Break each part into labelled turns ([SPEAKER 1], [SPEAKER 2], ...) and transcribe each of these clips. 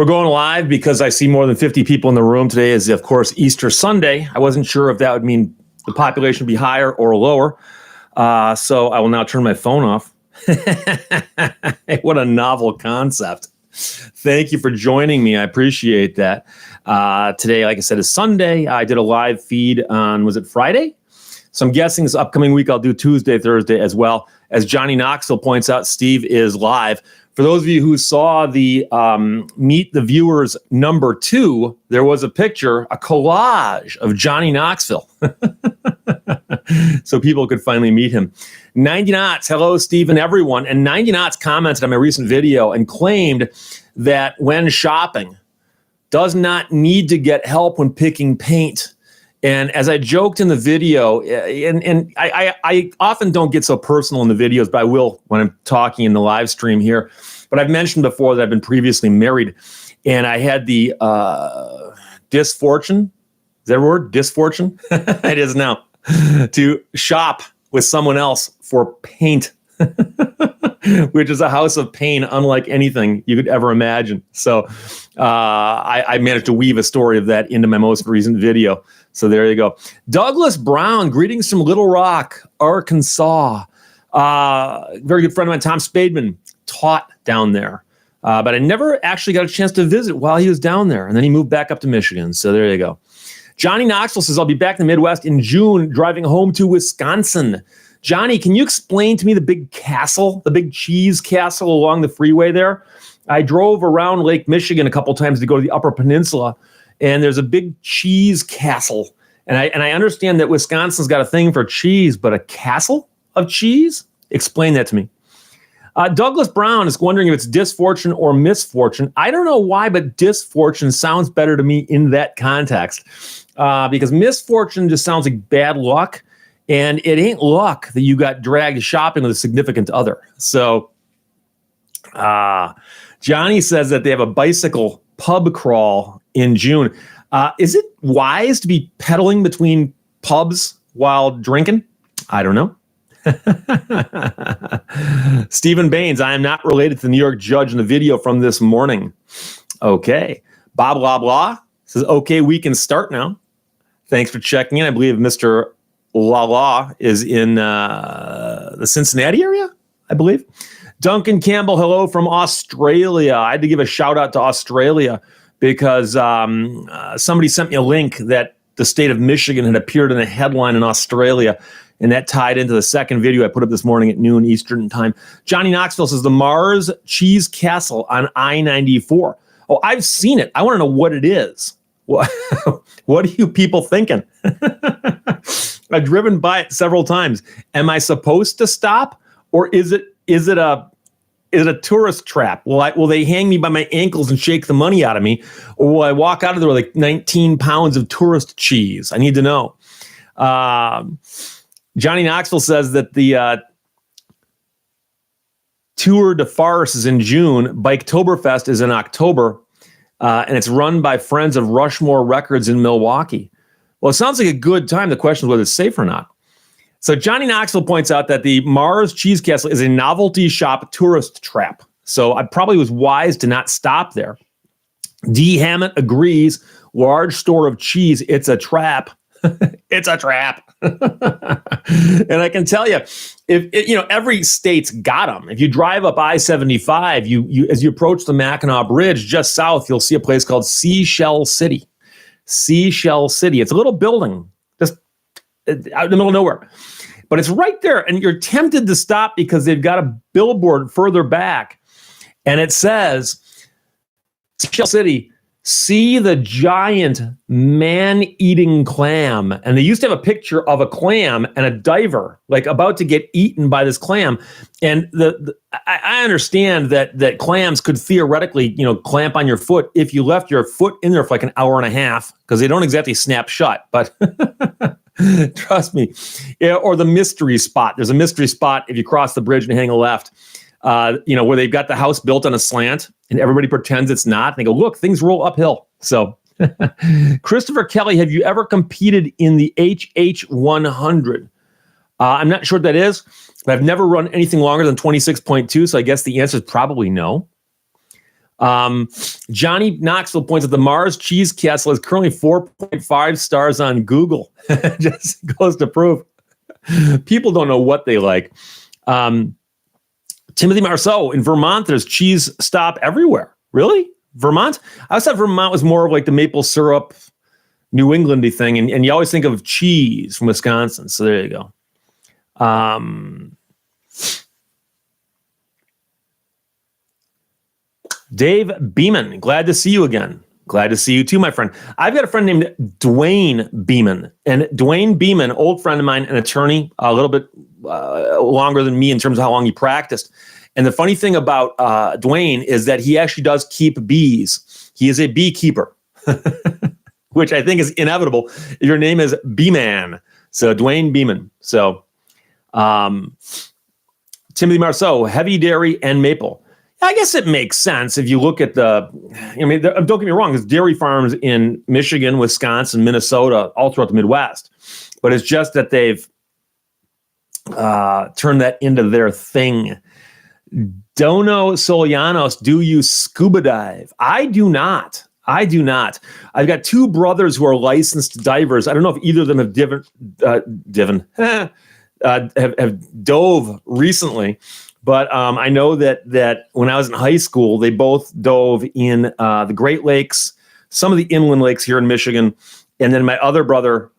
[SPEAKER 1] We're going live because I see more than 50 people in the room. Today is, of course, Easter Sunday. I wasn't sure if that would mean the population would be higher or lower. So I will now turn my phone off. What a novel concept. Thank you for joining me. I appreciate that. Today, like I said, is Sunday. I did a live feed on, was it Friday? So I'm guessing this upcoming week I'll do Tuesday, Thursday as well. As Johnny Knoxville points out, Steve is live. For those of you who saw the Meet the Viewers #2, there was a picture, a collage of Johnny Knoxville. So people could finally meet him. 90 Knots, hello, Steve and everyone. And 90 Knots commented on my recent video and claimed that when shopping, does not need to get help when picking paint. And as I joked in the video, and I often don't get so personal in the videos, but I will when I'm talking in the live stream here. But I've mentioned before that I've been previously married, and I had the disfortune, is that a word? Disfortune? It is now, to shop with someone else for paint, which is a house of pain unlike anything you could ever imagine. So I managed to weave a story of that into my most recent video. So there you go. Douglas Brown, greetings from Little Rock, Arkansas. Very good friend of mine, Tom Spademan, taught down there. But I never actually got a chance to visit while he was down there. And then he moved back up to Michigan. So there you go. Johnny Knoxville says, I'll be back in the Midwest in June, driving home to Wisconsin. Johnny, can you explain to me the big castle, the big cheese castle along the freeway there? I drove around Lake Michigan a couple times to go to the Upper Peninsula, and there's a big cheese castle. And I understand that Wisconsin's got a thing for cheese, but a castle of cheese? Explain that to me. Douglas Brown is wondering if it's disfortune or misfortune. I don't know why, but disfortune sounds better to me in that context. Because misfortune just sounds like bad luck, and it ain't luck that you got dragged shopping with a significant other. So Johnny says that they have a bicycle pub crawl in June. Is it wise to be pedaling between pubs while drinking? I don't know. Stephen Baines, I am not related to the New York judge in the video from this morning. Okay. Bob blah blah says, okay, we can start now. Thanks for checking in. I believe Mr. La is in the Cincinnati area, I believe. Duncan Campbell, hello from Australia. I had to give a shout out to Australia because somebody sent me a link that the state of Michigan had appeared in a headline in Australia, and that tied into the second video I put up this morning at noon Eastern time. Johnny Knoxville says the Mars Cheese Castle on I-94. Oh, I've seen it. I want to know what it is. What are you people thinking? I've driven by it several times. Am I supposed to stop, or is it a tourist trap? Will they hang me by my ankles and shake the money out of me, or will I walk out of there with like 19 pounds of tourist cheese? I need to know. Johnny Knoxville says that the Tour de Farce is in June. Biketoberfest is in October. And it's run by friends of Rushmore Records in Milwaukee. Well, it sounds like a good time. The question is whether it's safe or not. So Johnny Knoxville points out that the Mars Cheese Castle is a novelty shop tourist trap. So I probably was wise to not stop there. D. Hammett agrees. Large store of cheese. It's a trap. It's a trap. And I can tell you, every state's got them. If you drive up I-75, you as you approach the Mackinac Bridge just south, you'll see a place called Seashell City. Seashell City. It's a little building just out in the middle of nowhere. But it's right there, and you're tempted to stop because they've got a billboard further back, and it says, Seashell City, see the giant man-eating clam. And they used to have a picture of a clam and a diver, like about to get eaten by this clam. And I understand that clams could theoretically, clamp on your foot if you left your foot in there for like an hour and a half, because they don't exactly snap shut. But trust me. Yeah, or the mystery spot. There's a mystery spot if you cross the bridge and hang a left. Where they've got the house built on a slant and everybody pretends it's not. And they go, look, things roll uphill. So Christopher Kelly, have you ever competed in the HH 100? I'm not sure what that is, but I've never run anything longer than 26.2. So I guess the answer is probably no. Johnny Knoxville points out the Mars Cheese Castle is currently 4.5 stars on Google. Just goes to prove people don't know what they like. Timothy Marceau, in Vermont, there's cheese stop everywhere. Really? Vermont? I always thought Vermont was more of like the maple syrup, New Englandy thing, and you always think of cheese from Wisconsin. So there you go. Dave Beeman, glad to see you again. Glad to see you too, my friend. I've got a friend named Dwayne Beeman. And Dwayne Beeman, old friend of mine, an attorney, a little bit longer than me in terms of how long he practiced. And the funny thing about Dwayne is that he actually does keep bees. He is a beekeeper, which I think is inevitable if your name is Beeman. So Dwayne Beeman. So Timothy Marceau, heavy dairy and maple. I guess it makes sense if you look at don't get me wrong, there's dairy farms in Michigan, Wisconsin, Minnesota, all throughout the Midwest. But it's just that they've turned that into their thing. Dono Solianos, do you scuba dive? I do not. I've got two brothers who are licensed divers. I don't know if either of them have dove recently. But I know that when I was in high school, they both dove in the Great Lakes, some of the inland lakes here in Michigan. And then my other brother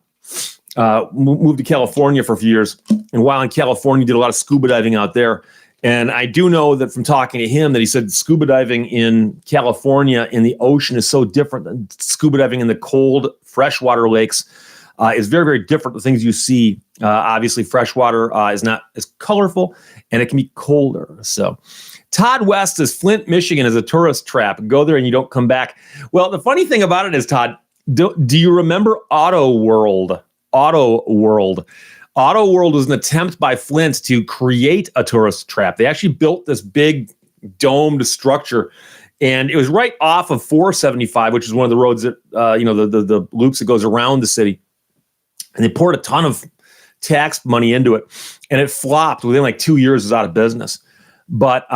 [SPEAKER 1] moved to California for a few years. And while in California, did a lot of scuba diving out there. And I do know that from talking to him that he said scuba diving in California in the ocean is so different than scuba diving in the cold freshwater lakes. Is very, very different. The things you see, obviously, freshwater is not as colorful, and it can be colder. So, Todd West says Flint, Michigan is a tourist trap. Go there and you don't come back. Well, the funny thing about it is, Todd, do you remember Auto World? Auto World was an attempt by Flint to create a tourist trap. They actually built this big domed structure. And it was right off of 475, which is one of the roads that, the loops that goes around the city. And they poured a ton of tax money into it, and it flopped within like 2 years. It was out of business. But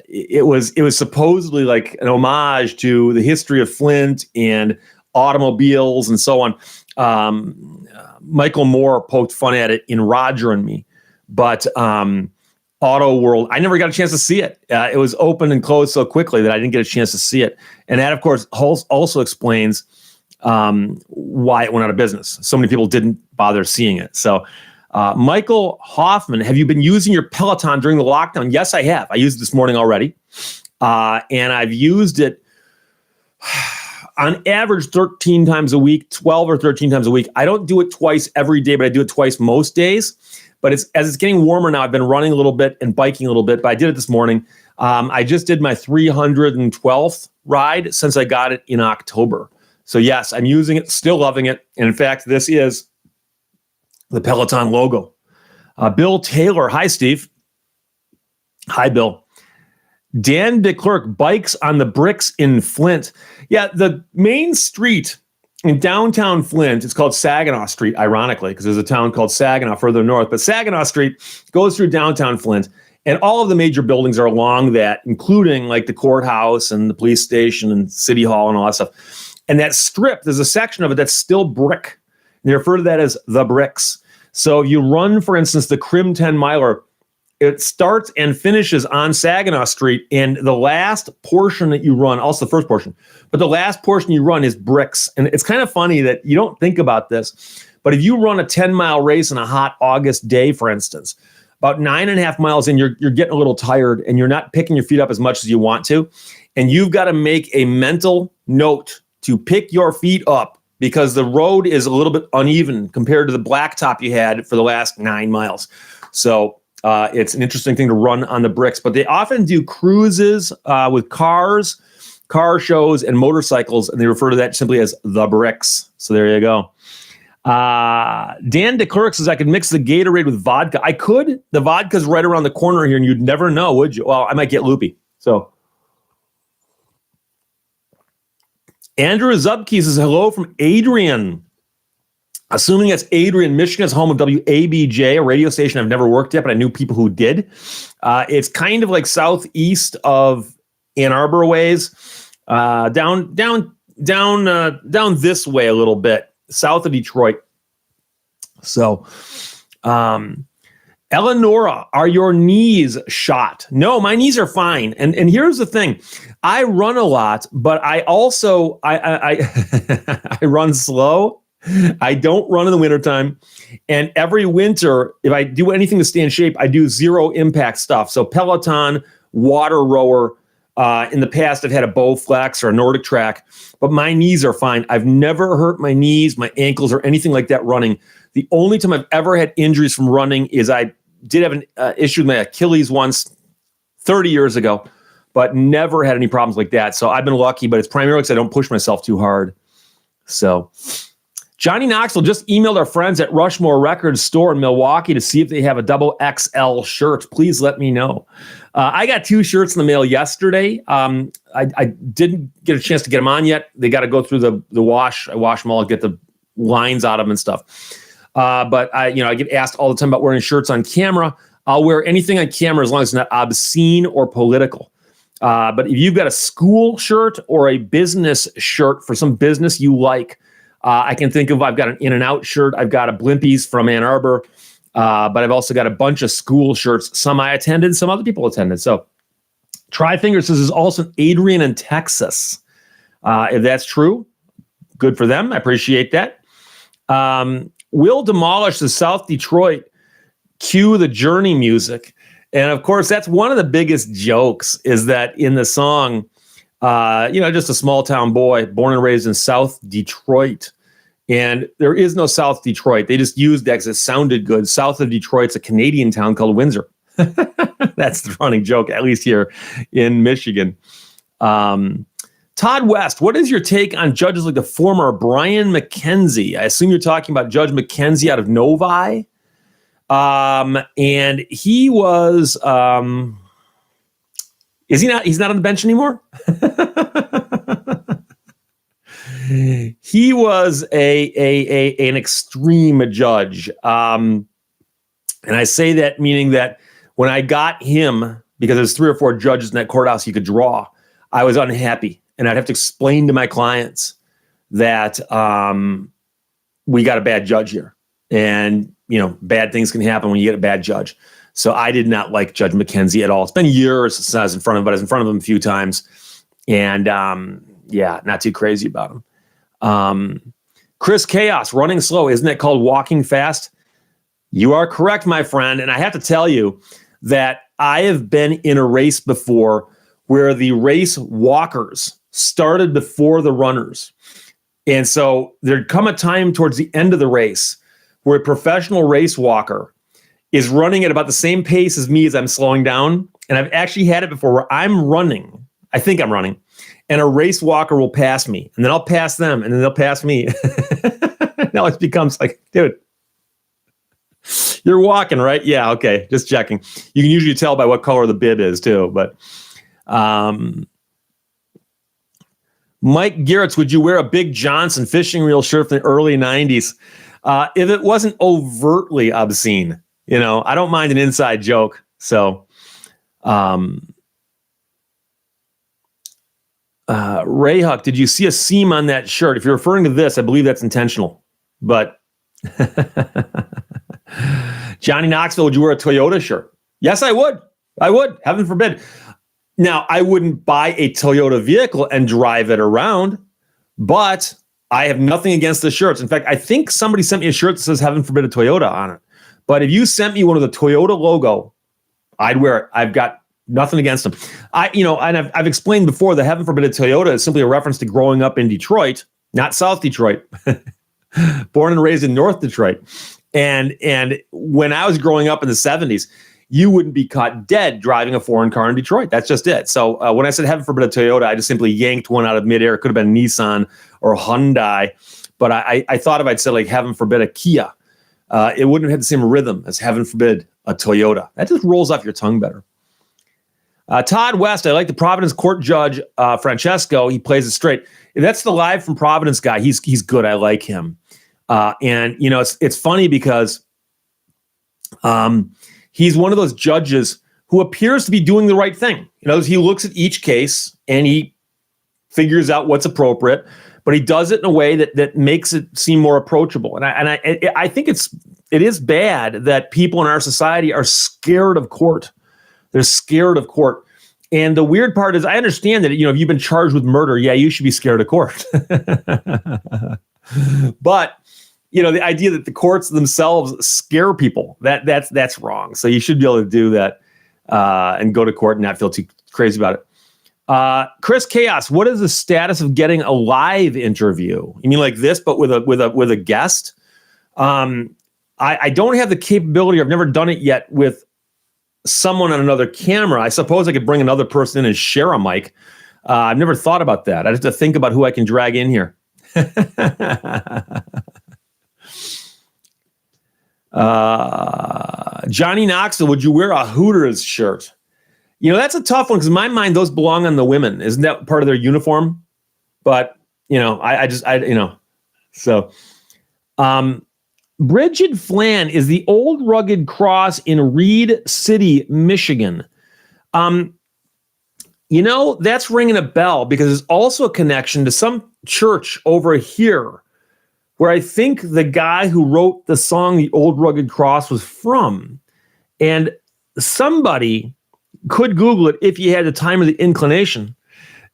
[SPEAKER 1] it was supposedly like an homage to the history of Flint and automobiles and so on. Michael Moore poked fun at it in Roger and Me, but Auto World, I never got a chance to see it. It was open and closed so quickly that I didn't get a chance to see it. And that, of course, also explains why it went out of business. So many people didn't bother seeing it. So Michael Hoffman, have you been using your Peloton during the lockdown? Yes, I have. I used it this morning already. And I've used it on average 13 times a week, 12 or 13 times a week. I don't do it twice every day, but I do it twice most days. But as it's getting warmer now, I've been running a little bit and biking a little bit, but I did it this morning. I just did my 312th ride since I got it in October. So yes, I'm using it, still loving it. And in fact, this is the Peloton logo. Bill Taylor. Hi, Steve. Hi, Bill. Dan DeClerc, bikes on the bricks in Flint. Yeah, the main street in downtown Flint, it's called Saginaw Street, ironically, because there's a town called Saginaw further north. But Saginaw Street goes through downtown Flint. And all of the major buildings are along that, including like the courthouse and the police station and city hall and all that stuff. And that strip, there's a section of it that's still brick. They refer to that as the bricks. So you run, for instance, the Crim 10 miler. It starts and finishes on Saginaw Street. And the last portion that you run, also the first portion, but the last portion you run is bricks. And it's kind of funny that you don't think about this. But if you run a 10-mile race on a hot August day, for instance, about 9.5 miles in, you're getting a little tired and you're not picking your feet up as much as you want to. And you've got to make a mental note to pick your feet up because the road is a little bit uneven compared to the blacktop you had for the last 9 miles. So it's an interesting thing to run on the bricks, but they often do cruises with cars, car shows, and motorcycles, and they refer to that simply as the bricks. So there you go. Dan DeClerc says I could mix the Gatorade with vodka. I could. The vodka's right around the corner here, and you'd never know, would you? Well, I might get loopy. So Andrew Zubke says hello from Adrian. Assuming it's Adrian, Michigan is home of WABJ, a radio station I've never worked at, but I knew people who did. It's kind of like southeast of Ann Arbor ways. down this way a little bit, south of Detroit. So, Eleonora, are your knees shot? No, my knees are fine. And here's the thing. I run a lot, but I also, I run slow. I don't run in the wintertime. And every winter, if I do anything to stay in shape, I do zero impact stuff. So Peloton, water rower. In the past, I've had a Bowflex or a Nordic Track, but my knees are fine. I've never hurt my knees, my ankles, or anything like that running. The only time I've ever had injuries from running is I did have an issue with my Achilles once 30 years ago, but never had any problems like that. So I've been lucky, but it's primarily because I don't push myself too hard. So Johnny Knoxville just emailed our friends at Rushmore Records store in Milwaukee to see if they have a double XL shirt. Please let me know. I got 2 shirts in the mail yesterday. I didn't get a chance to get them on yet. They got to go through the wash. I wash them all, get the lines out of them and stuff. But I get asked all the time about wearing shirts on camera. I'll wear anything on camera as long as it's not obscene or political. But if you've got a school shirt or a business shirt for some business you like, I can think of, I've got an In-N-Out shirt. I've got a Blimpies from Ann Arbor. But I've also got a bunch of school shirts. Some I attended, some other people attended. So Tri-Finger says is also Adrian in Texas. If that's true, good for them. I appreciate that. Will demolish the South Detroit. Cue the Journey music. And of course, that's one of the biggest jokes is that in the song, just a small town boy born and raised in South Detroit. And there is no South Detroit. They just used that because it sounded good. South of Detroit's a Canadian town called Windsor. That's the running joke, at least here in Michigan. Todd West, what is your take on judges like the former Brian McKenzie? I assume you're talking about Judge McKenzie out of Novi. And he was, is he not? He's not on the bench anymore? He was an extreme judge. And I say that meaning that when I got him, because there's 3 or 4 judges in that courthouse he could draw, I was unhappy. And I'd have to explain to my clients that we got a bad judge here. And, bad things can happen when you get a bad judge. So I did not like Judge McKenzie at all. It's been years since I was in front of him, but I was in front of him a few times. And, not too crazy about him. Chris Chaos, running slow. Isn't that called walking fast? You are correct, my friend. And I have to tell you that I have been in a race before where the race walkers started before the runners. And so there'd come a time towards the end of the race where a professional race walker is running at about the same pace as me as I'm slowing down. And I've actually had it before where I'm running. I think I'm running. And a race walker will pass me, and then I'll pass them, and then they'll pass me. Now it becomes like, dude, you're walking, right? Yeah, okay, just checking. You can usually tell by what color the bib is, too. But Mike Garrett's, would you wear a Big Johnson fishing reel shirt from the early 90s? If it wasn't overtly obscene, I don't mind an inside joke. So, Ray Huck, did you see a seam on that shirt? If you're referring to this, I believe that's intentional. But Johnny Knoxville, would you wear a Toyota shirt? Yes, I would. I would. Heaven forbid. Now, I wouldn't buy a Toyota vehicle and drive it around, but I have nothing against the shirts. In fact, I think somebody sent me a shirt that says Heaven forbid a Toyota on it. But if you sent me one of the Toyota logo, I'd wear it. I've got nothing against them. And I've explained before that Heaven forbid a Toyota is simply a reference to growing up in Detroit, not South Detroit, born and raised in North Detroit. And when I was growing up in the 70s, you wouldn't be caught dead driving a foreign car in Detroit. That's just it. So when I said Heaven forbid a Toyota, I just simply yanked one out of midair. It could have been Nissan or Hyundai. But I thought if I'd said like Heaven forbid a Kia, it wouldn't have had the same rhythm as Heaven forbid a Toyota. That just rolls off your tongue better. Todd West, I like the Providence court judge, Francesco. He plays it straight. If that's the live from Providence guy, he's good. I like him. And it's funny because he's one of those judges who appears to be doing the right thing. He looks at each case and he figures out what's appropriate, but he does it in a way that makes it seem more approachable. And I think it is bad that people in our society are scared of court. They're scared of court. And the weird part is, I understand that, if you've been charged with murder, yeah, you should be scared of court. But, the idea that the courts themselves scare people, that's wrong. So you should be able to do that and go to court and not feel too crazy about it. Chris Chaos, what is the status of getting a live interview? You mean like this, but with a guest? I don't have the capability. I've never done it yet with someone on another camera. I suppose I could bring another person in and share a mic. I've never thought about that. I have to think about who I can drag in here. Johnny Knoxville, would you wear a Hooters shirt? That's a tough one because in my mind, those belong on the women. Isn't that part of their uniform? But, so. Bridget Flan is the old rugged cross in Reed City, Michigan. That's ringing a bell because there's also a connection to some church over here where I think the guy who wrote the song The Old Rugged Cross was from. And somebody could Google it if you had the time or the inclination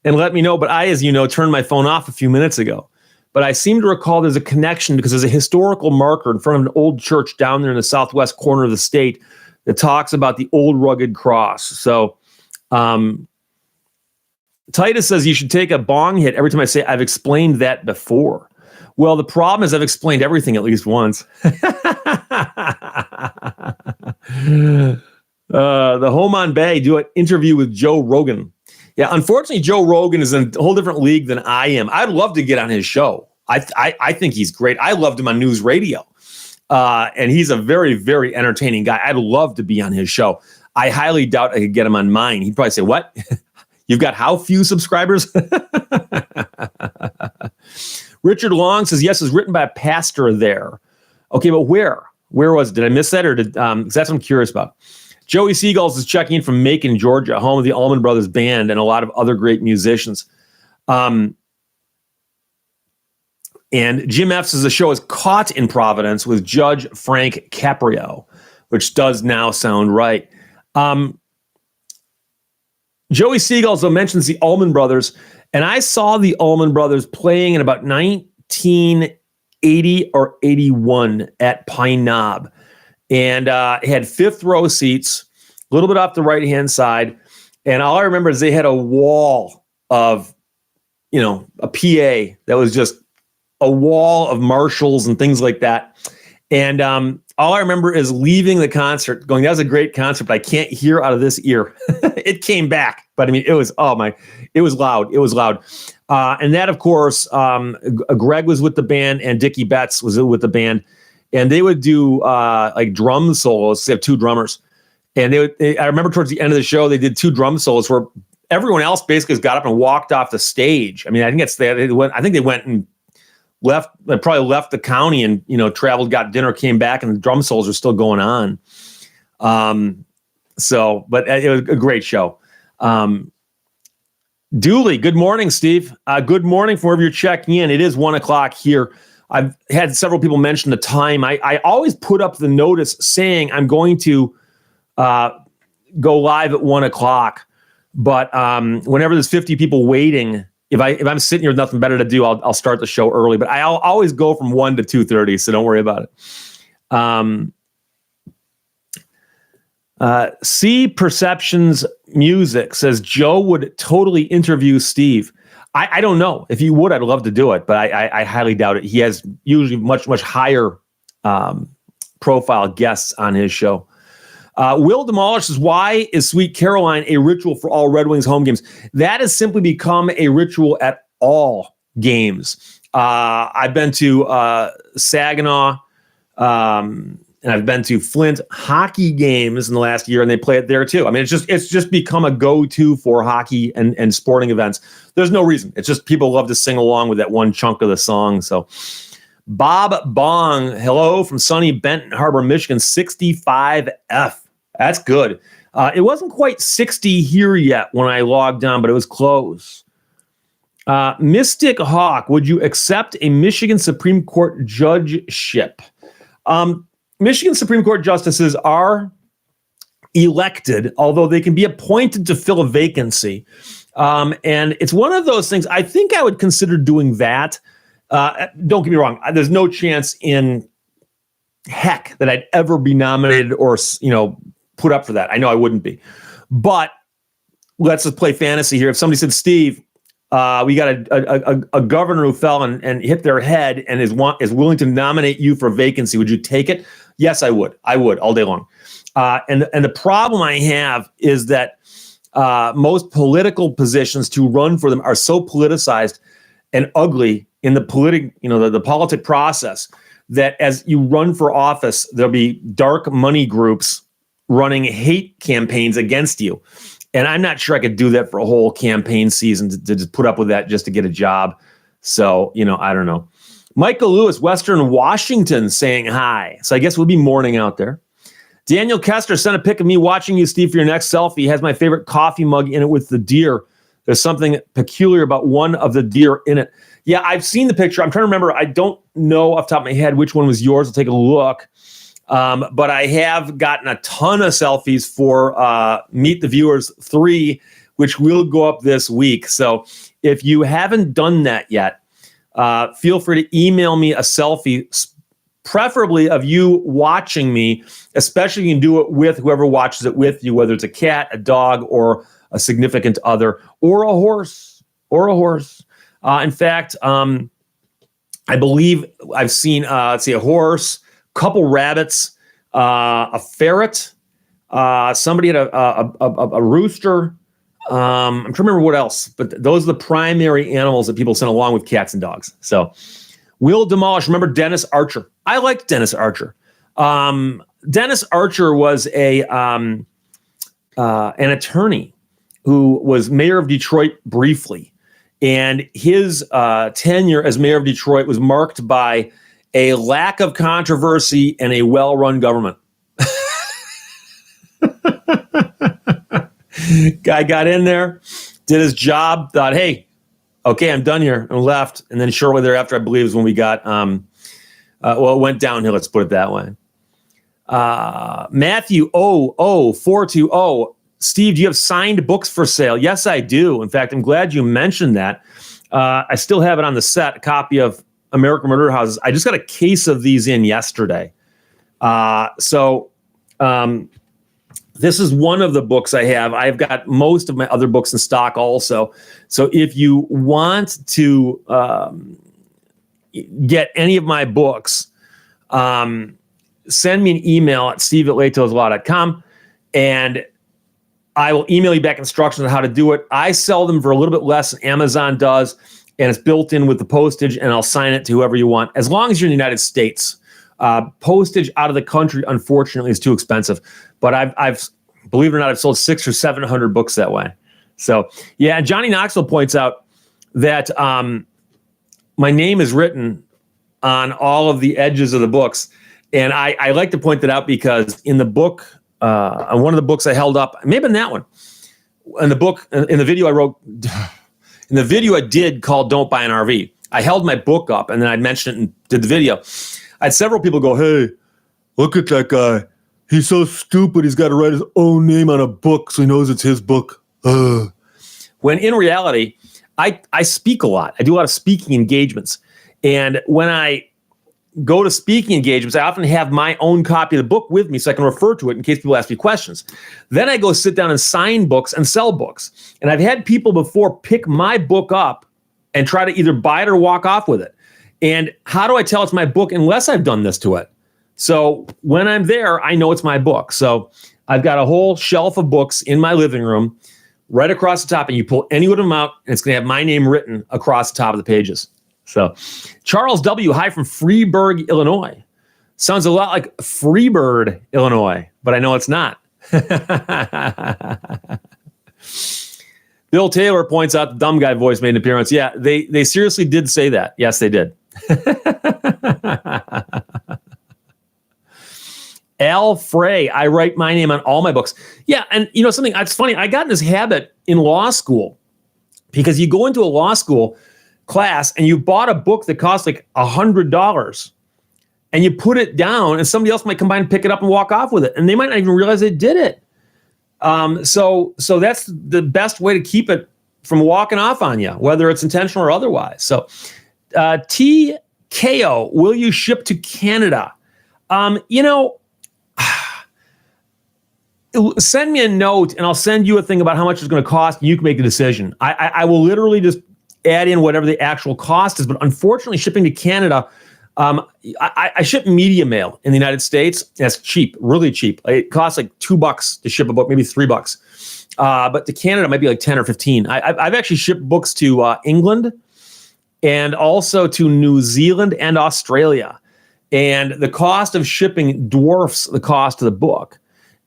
[SPEAKER 1] and let me know. But I, as you know, turned my phone off a few minutes ago. But I seem to recall there's a connection because there's a historical marker in front of an old church down there in the southwest corner of the state that talks about the old rugged cross. So Titus says you should take a bong hit every time I say I've explained that before. Well, the problem is I've explained everything at least once. The Home on Bay do an interview with Joe Rogan. Yeah, unfortunately, Joe Rogan is in a whole different league than I am. I'd love to get on his show. I think he's great. I loved him on news radio. And he's a very, very entertaining guy. I'd love to be on his show. I highly doubt I could get him on mine. He'd probably say, what? You've got how few subscribers? Richard Long says, yes, it was written by a pastor there. Okay, but where? Where was it? Did I miss that? Or because that's what I'm curious about. Joey Seagulls is checking in from Macon, Georgia, home of the Allman Brothers Band and a lot of other great musicians. And Jim F says the show is Caught in Providence with Judge Frank Caprio, which does now sound right. Joey Seagulls though mentions the Allman Brothers, and I saw the Allman Brothers playing in about 1980 or 81 at Pine Knob. And it had fifth row seats, a little bit off the right-hand side. And all I remember is they had a wall of, a PA that was just a wall of marshals and things like that. And all I remember is leaving the concert going, that was a great concert, but I can't hear out of this ear. It came back. But I mean, it was loud. It was loud. And that, of course, Greg was with the band and Dickie Betts was with the band. And they would do like drum solos. They have two drummers. And I remember towards the end of the show, they did two drum solos where everyone else basically got up and walked off the stage. I mean, I think they went and left, they probably left the county and, traveled, got dinner, came back, and the drum solos are still going on. But it was a great show. Dooley, good morning, Steve. Good morning from wherever you're checking in. It is 1:00 here. I've had several people mention the time. I always put up the notice saying I'm going to go live at 1:00. But whenever there's 50 people waiting, if I'm sitting here with nothing better to do, I'll start the show early. But I'll always go from 1 to 2:30, so don't worry about it. C Perceptions Music says Joe would totally interview Steve. I don't know. If he would, I'd love to do it, but I highly doubt it. He has usually much, much higher profile guests on his show. Will Demolish says, why is Sweet Caroline a ritual for all Red Wings home games? That has simply become a ritual at all games. I've been to Saginaw, and I've been to Flint hockey games in the last year, and they play it there too. I mean, it's just become a go-to for hockey and sporting events. There's no reason. It's just people love to sing along with that one chunk of the song. So Bob Bong, hello from sunny Benton Harbor, Michigan, 65F. That's good. It wasn't quite 60 here yet when I logged on, but it was close. Mystic Hawk, would you accept a Michigan Supreme Court judgeship? Michigan Supreme Court justices are elected, although they can be appointed to fill a vacancy. And it's one of those things, I think I would consider doing that. Don't get me wrong. There's no chance in heck that I'd ever be nominated or, put up for that. I know I wouldn't be. But let's just play fantasy here. If somebody said, Steve, we got a governor who fell and hit their head and is willing to nominate you for a vacancy, would you take it? Yes, I would. I would all day long. And the problem I have is that most political positions to run for them are so politicized and ugly in the the politic process that as you run for office, there'll be dark money groups running hate campaigns against you. And I'm not sure I could do that for a whole campaign season to just put up with that just to get a job. So, I don't know. Michael Lewis, Western Washington, saying hi. So I guess we'll be morning out there. Daniel Kester sent a pic of me watching you, Steve, for your next selfie. He has my favorite coffee mug in it with the deer. There's something peculiar about one of the deer in it. Yeah, I've seen the picture. I'm trying to remember. I don't know off the top of my head which one was yours. I'll take a look. But I have gotten a ton of selfies for Meet the Viewers 3, which will go up this week. So if you haven't done that yet, feel free to email me a selfie, preferably of you watching me, especially you can do it with whoever watches it with you, whether it's a cat, a dog, or a significant other, or a horse, In fact, I believe I've seen, a horse, couple rabbits, a ferret, somebody had a rooster. I'm trying to remember what else, but those are the primary animals that people send along with cats and dogs. So Will Demolish, remember Dennis Archer? I liked Dennis Archer. Dennis Archer was an attorney who was mayor of Detroit briefly. And his tenure as mayor of Detroit was marked by a lack of controversy and a well-run government. Guy got in there, did his job, thought, hey, okay, I'm done here, and left. And then shortly thereafter, I believe, is when we got, it went downhill, let's put it that way. Matthew 420. Steve, do you have signed books for sale? Yes, I do. In fact, I'm glad you mentioned that. I still have it on the set, a copy of American Murder Houses. I just got a case of these in yesterday. This is one of the books I have. I've got most of my other books in stock also. So if you want to get any of my books, send me an email at steve@latozlaw.com and I will email you back instructions on how to do it. I sell them for a little bit less than Amazon does, and it's built in with the postage, and I'll sign it to whoever you want, as long as you're in the United States. Postage out of the country, unfortunately, is too expensive. But I've believe it or not, I've sold 600 or 700 books that way. So, yeah, and Johnny Knoxville points out that my name is written on all of the edges of the books. And I like to point that out because in the book, on one of the books I held up, maybe in that one, in the book, in the video I wrote, in the video I did called Don't Buy an RV, I held my book up and then I mentioned it and did the video. I had several people go, hey, look at that guy. He's so stupid. He's got to write his own name on a book so he knows it's his book. When in reality, I speak a lot. I do a lot of speaking engagements. And when I go to speaking engagements, I often have my own copy of the book with me so I can refer to it in case people ask me questions. Then I go sit down and sign books and sell books. And I've had people before pick my book up and try to either buy it or walk off with it. And how do I tell it's my book unless I've done this to it? So when I'm there, I know it's my book. So I've got a whole shelf of books in my living room right across the top, and you pull any one of them out, and it's going to have my name written across the top of the pages. So Charles W., hi from Freeburg, Illinois. Sounds a lot like Freebird, Illinois, but I know it's not. Bill Taylor points out the dumb guy voice made an appearance. Yeah, they seriously did say that. Yes, they did. Al Frey, I write my name on all my books. Yeah, and you know something, it's funny, I got in this habit in law school Because you go into a law school class and you bought a book that costs like $100 and you put it down and somebody else might come by and pick it up and walk off with it. And they might not even realize they did it. So that's the best way to keep it from walking off on you, whether it's intentional or otherwise. So TKO, will you ship to Canada? Send me a note and I'll send you a thing about how much it's going to cost. You can make a decision. I will literally just add in whatever the actual cost is. But unfortunately, shipping to Canada, I ship media mail in the United States. That's cheap, really cheap. It costs like $2 to ship a book, maybe $3. But to Canada, it might be like 10 or 15. I've actually shipped books to England and also to New Zealand and Australia. And the cost of shipping dwarfs the cost of the book.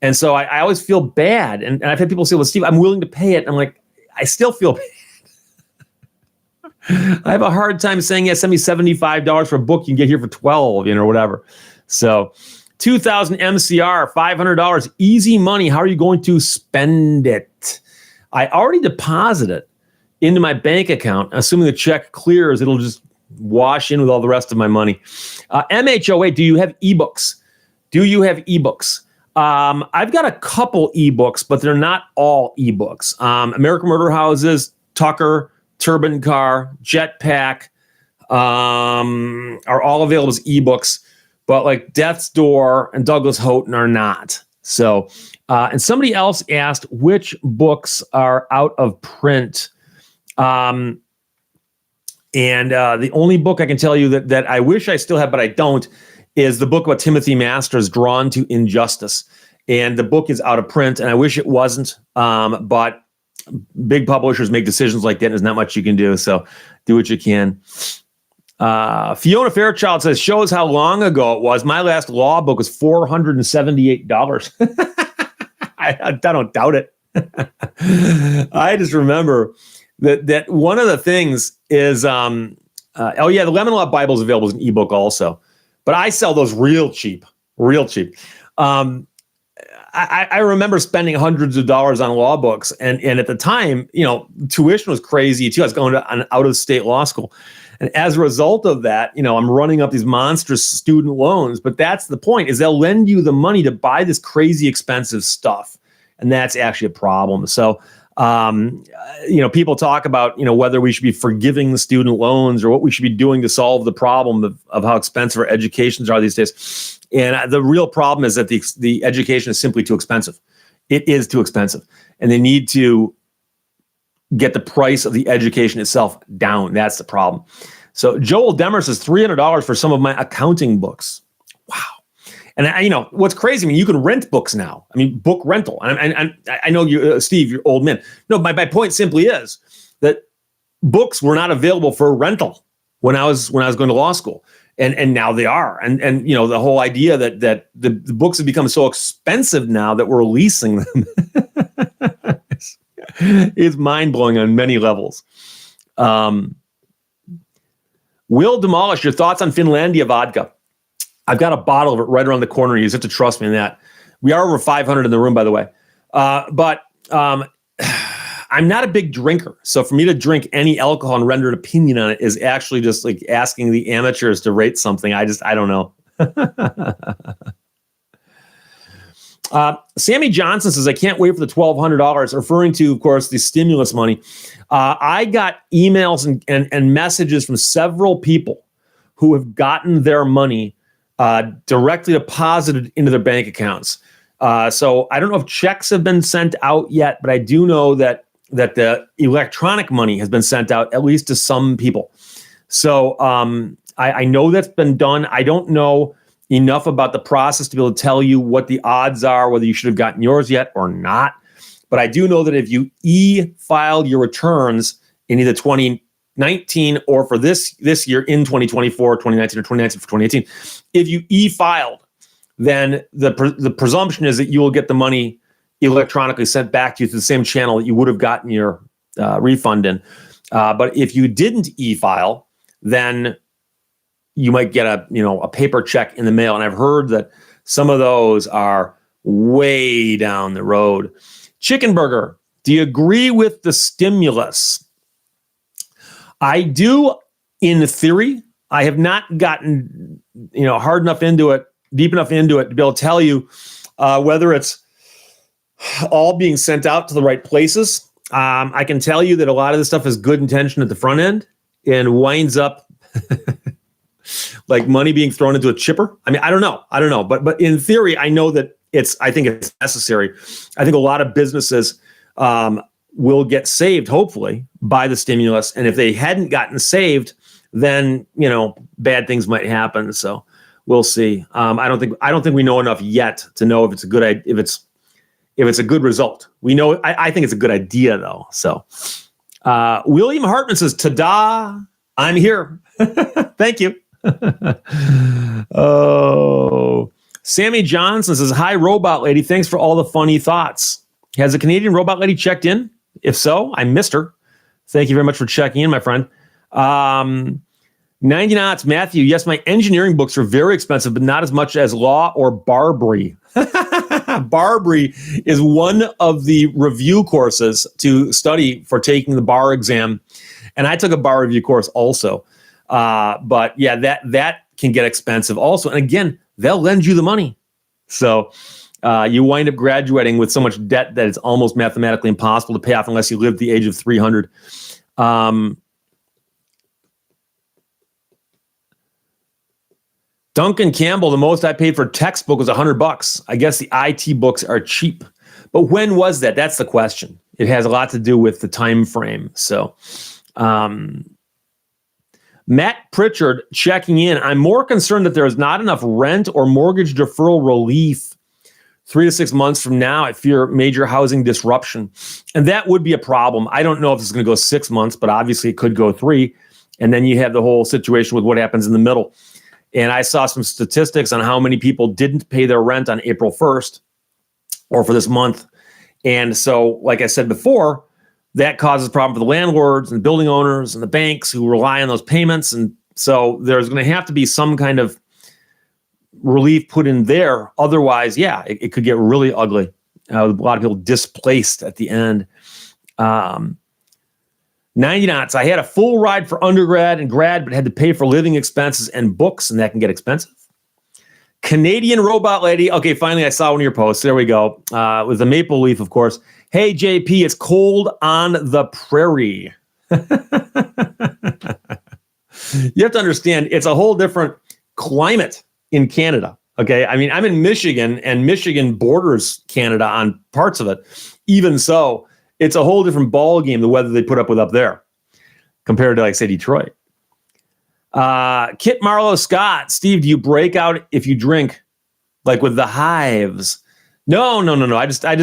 [SPEAKER 1] And so I always feel bad. And I've had people say, well, Steve, I'm willing to pay it. And I'm like, I still feel bad. I have a hard time saying, yeah, send me $75 for a book you can get here for $12, or whatever. So 2000 MCR, $500, easy money. How are you going to spend it? I already deposited into my bank account. Assuming the check clears, it'll just wash in with all the rest of my money. MHOA, do you have ebooks? Do you have ebooks? I've got a couple ebooks, but they're not all ebooks. American Murder Houses, Tucker, Turban Car, Jetpack are all available as ebooks, but like Death's Door and Douglas Houghton are not. So, and somebody else asked which books are out of print. And the only book I can tell you that I wish I still have, but I don't, is the book about Timothy Masters, Drawn to Injustice. And the book is out of print, and I wish it wasn't, but big publishers make decisions like that, and there's not much you can do, so do what you can. Fiona Fairchild says, shows how long ago it was. My last law book was $478. I don't doubt it. I just remember that one of the things is, the Lemon Law Bible is available as an ebook also. But I sell those real cheap. I remember spending hundreds of dollars on law books. And at the time, tuition was crazy too. I was going to an out-of-state law school. And as a result of that, I'm running up these monstrous student loans. But that's the point, is they'll lend you the money to buy this crazy expensive stuff. And that's actually a problem. So, people talk about, whether we should be forgiving the student loans or what we should be doing to solve the problem of how expensive our educations are these days. And the real problem is that the education is simply too expensive. It is too expensive. And they need to get the price of the education itself down. That's the problem. So Joel Demmer says $300 for some of my accounting books. Wow. And what's crazy, you can rent books now. Book rental. And I know you, Steve, you're old man. No, my point simply is that books were not available for rental when I was going to law school. And now they are. And the whole idea that the books have become so expensive now that we're leasing them is mind-blowing on many levels. Will Demolish, your thoughts on Finlandia vodka? I've got a bottle of it right around the corner. You just have to trust me in that. We are over 500 in the room, by the way. But I'm not a big drinker. So for me to drink any alcohol and render an opinion on it is actually just like asking the amateurs to rate something. I don't know. Sammy Johnson says, I can't wait for the $1,200, referring to, of course, the stimulus money. I got emails and messages from several people who have gotten their money directly deposited into their bank accounts. So I don't know if checks have been sent out yet, but I do know that the electronic money has been sent out, at least to some people. So I know that's been done. I don't know enough about the process to be able to tell you what the odds are, whether you should have gotten yours yet or not. But I do know that if you e-filed your returns in either 2019 or for this year in 2024, 2019 or 2019 for 2018, if you e-filed, then the presumption is that you will get the money electronically sent back to you through the same channel that you would have gotten your refund in. But if you didn't e-file, then you might get a paper check in the mail. And I've heard that some of those are way down the road. Chicken Burger, do you agree with the stimulus? I do, in theory. I have not gotten, hard enough into it, deep enough into it to be able to tell you whether it's all being sent out to the right places. I can tell you that a lot of this stuff is good intention at the front end and winds up like money being thrown into a chipper. I mean, I don't know. But in theory, I know that I think it's necessary. I think a lot of businesses will get saved, hopefully, by the stimulus. And if they hadn't gotten saved, then, bad things might happen. So we'll see. I don't think we know enough yet to know if it's a good, if it's a good result. We know, I think it's a good idea though. So, William Hartman says, ta-da, I'm here. Thank you. Oh, Sammy Johnson says, hi, Robot Lady. Thanks for all the funny thoughts. Has a Canadian Robot Lady checked in? If so, I missed her. Thank you very much for checking in, my friend. 90 knots, Matthew. Yes, my engineering books are very expensive, but not as much as law or Barbary. Barbary is one of the review courses to study for taking the bar exam. And I took a bar review course also. But yeah, that can get expensive also. And again, they'll lend you the money. So you wind up graduating with so much debt that it's almost mathematically impossible to pay off unless you live to the age of 300. Duncan Campbell, the most I paid for a textbook was $100. I guess the IT books are cheap. But when was that? That's the question. It has a lot to do with the time frame. So, Matt Pritchard checking in. I'm more concerned that there is not enough rent or mortgage deferral relief 3 to 6 months from now. I fear major housing disruption. And that would be a problem. I don't know if it's going to go 6 months, but obviously it could go 3. And then you have the whole situation with what happens in the middle. And I saw some statistics on how many people didn't pay their rent on April 1st or for this month. And so, like I said before, that causes a problem for the landlords and the building owners and the banks who rely on those payments. And so there's going to have to be some kind of relief put in there. Otherwise, yeah, it could get really ugly. A lot of people displaced at the end. 90 knots. I had a full ride for undergrad and grad, but had to pay for living expenses and books, and that can get expensive. Canadian Robot Lady. Okay, finally, I saw one of your posts. There we go. With the maple leaf, of course. Hey, JP, it's cold on the prairie. You have to understand, it's a whole different climate in Canada. Okay, I mean, I'm in Michigan, and Michigan borders Canada on parts of it. Even so, it's a whole different ball game, the weather they put up with up there compared to, like, say, Detroit. Kit Marlowe Scott, Steve, do you break out if you drink, like with the hives? No. I just, I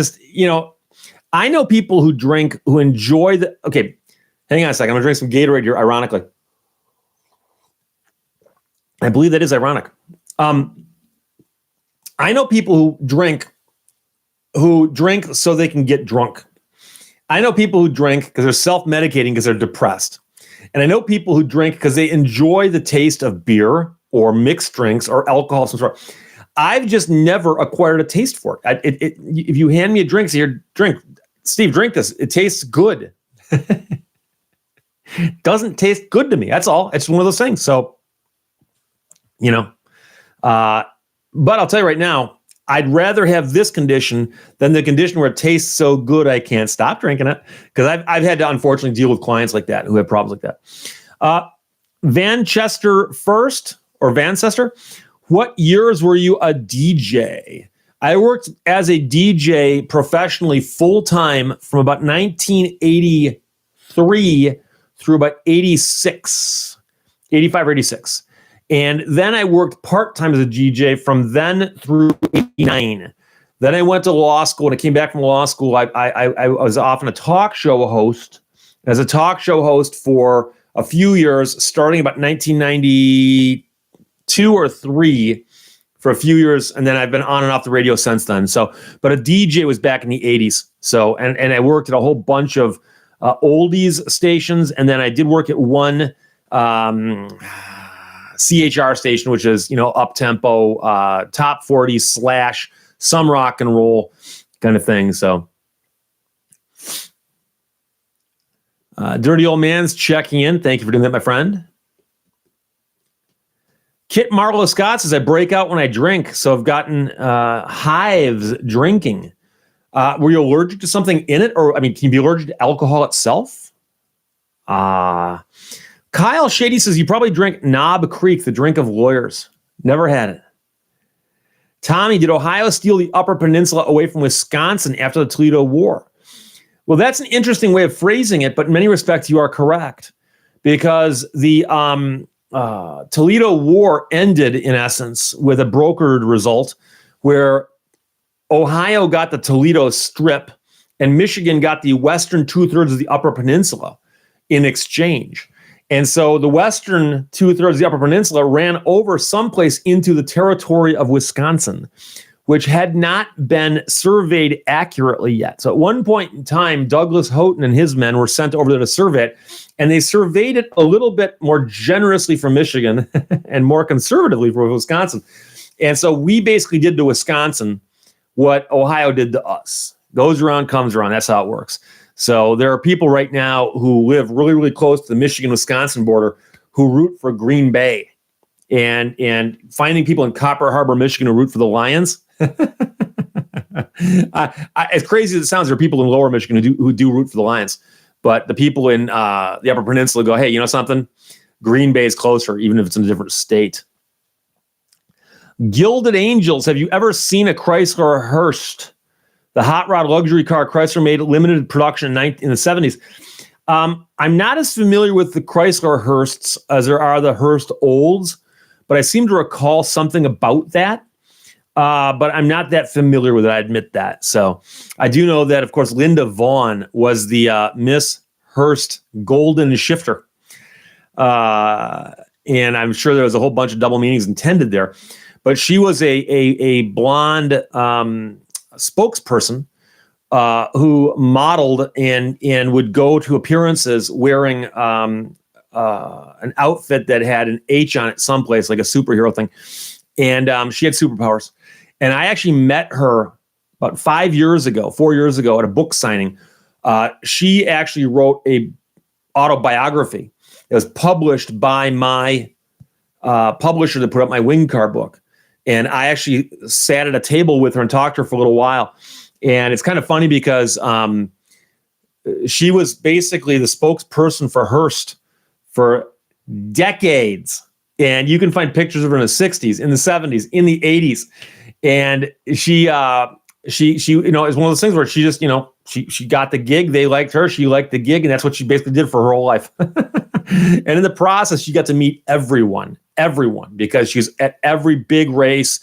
[SPEAKER 1] know people who drink, who enjoy okay, hang on a second. I'm going to drink some Gatorade here, ironically. I believe that is ironic. I know people who drink so they can get drunk. I know people who drink because they're self-medicating because they're depressed. And I know people who drink because they enjoy the taste of beer or mixed drinks or alcohol of some sort. I've just never acquired a taste for it. If you hand me a drink, say, here, drink. Steve, drink this. It tastes good. Doesn't taste good to me. That's all. It's one of those things. So, but I'll tell you right now, I'd rather have this condition than the condition where it tastes so good I can't stop drinking it. Because I've had to, unfortunately, deal with clients like that who have problems like that. Vanchester first, or Vancester, what years were you a DJ? I worked as a DJ professionally full-time from about 1983 through about 85 or 86. And then I worked part-time as a DJ from then through 89. Then I went to law school. When I came back from law school, I was often a talk show host. As a talk show host for a few years, starting about 1992 or 3 for a few years. And then I've been on and off the radio since then. So, but a DJ was back in the 80s. So, and I worked at a whole bunch of oldies stations. And then I did work at one CHR station, which is, up-tempo, top 40 / some rock and roll kind of thing. So Dirty Old Man's checking in. Thank you for doing that, my friend. Kit Marlowe Scott says, I break out when I drink, so I've gotten hives drinking. Were you allergic to something in it? Or, can you be allergic to alcohol itself? Kyle Shady says, you probably drink Knob Creek, the drink of lawyers. Never had it. Tommy, did Ohio steal the Upper Peninsula away from Wisconsin after the Toledo War? Well, that's an interesting way of phrasing it, but in many respects, you are correct. Because the Toledo War ended, in essence, with a brokered result where Ohio got the Toledo Strip and Michigan got the western 2/3 of the Upper Peninsula in exchange. And so the western 2/3 of the Upper Peninsula ran over someplace into the territory of Wisconsin, which had not been surveyed accurately yet. So at one point in time, Douglas Houghton and his men were sent over there to survey it, and they surveyed it a little bit more generously for Michigan and more conservatively for Wisconsin. And so we basically did to Wisconsin what Ohio did to us. Goes around, comes around. That's how it works. So there are people right now who live really, really close to the Michigan-Wisconsin border who root for Green Bay. And finding people in Copper Harbor, Michigan who root for the Lions. As crazy as it sounds, there are people in Lower Michigan who do root for the Lions. But the people in the Upper Peninsula go, hey, you know something? Green Bay is closer, even if it's in a different state. Gilded Angels, have you ever seen a Chrysler Hearst? The hot rod luxury car Chrysler made limited production in the 70s. I'm not as familiar with the Chrysler Hearsts as there are the Hearst Olds, but I seem to recall something about that. But I'm not that familiar with it, I admit that. So I do know that, of course, Linda Vaughn was the Miss Hearst Golden Shifter. And I'm sure there was a whole bunch of double meanings intended there. But she was a blonde spokesperson who modeled and would go to appearances wearing an outfit that had an H on it someplace, like a superhero thing. And she had superpowers. And I actually met her about 4 years ago at a book signing. She actually wrote a autobiography. It was published by my publisher that put up my Wing Car book. And I actually sat at a table with her and talked to her for a little while. And it's kind of funny because she was basically the spokesperson for Hearst for decades. And you can find pictures of her in the 60s, in the 70s, in the 80s. And she is one of those things where she just, she got the gig. They liked her. She liked the gig. And that's what she basically did for her whole life. And in the process, she got to meet everyone, because she was at every big race,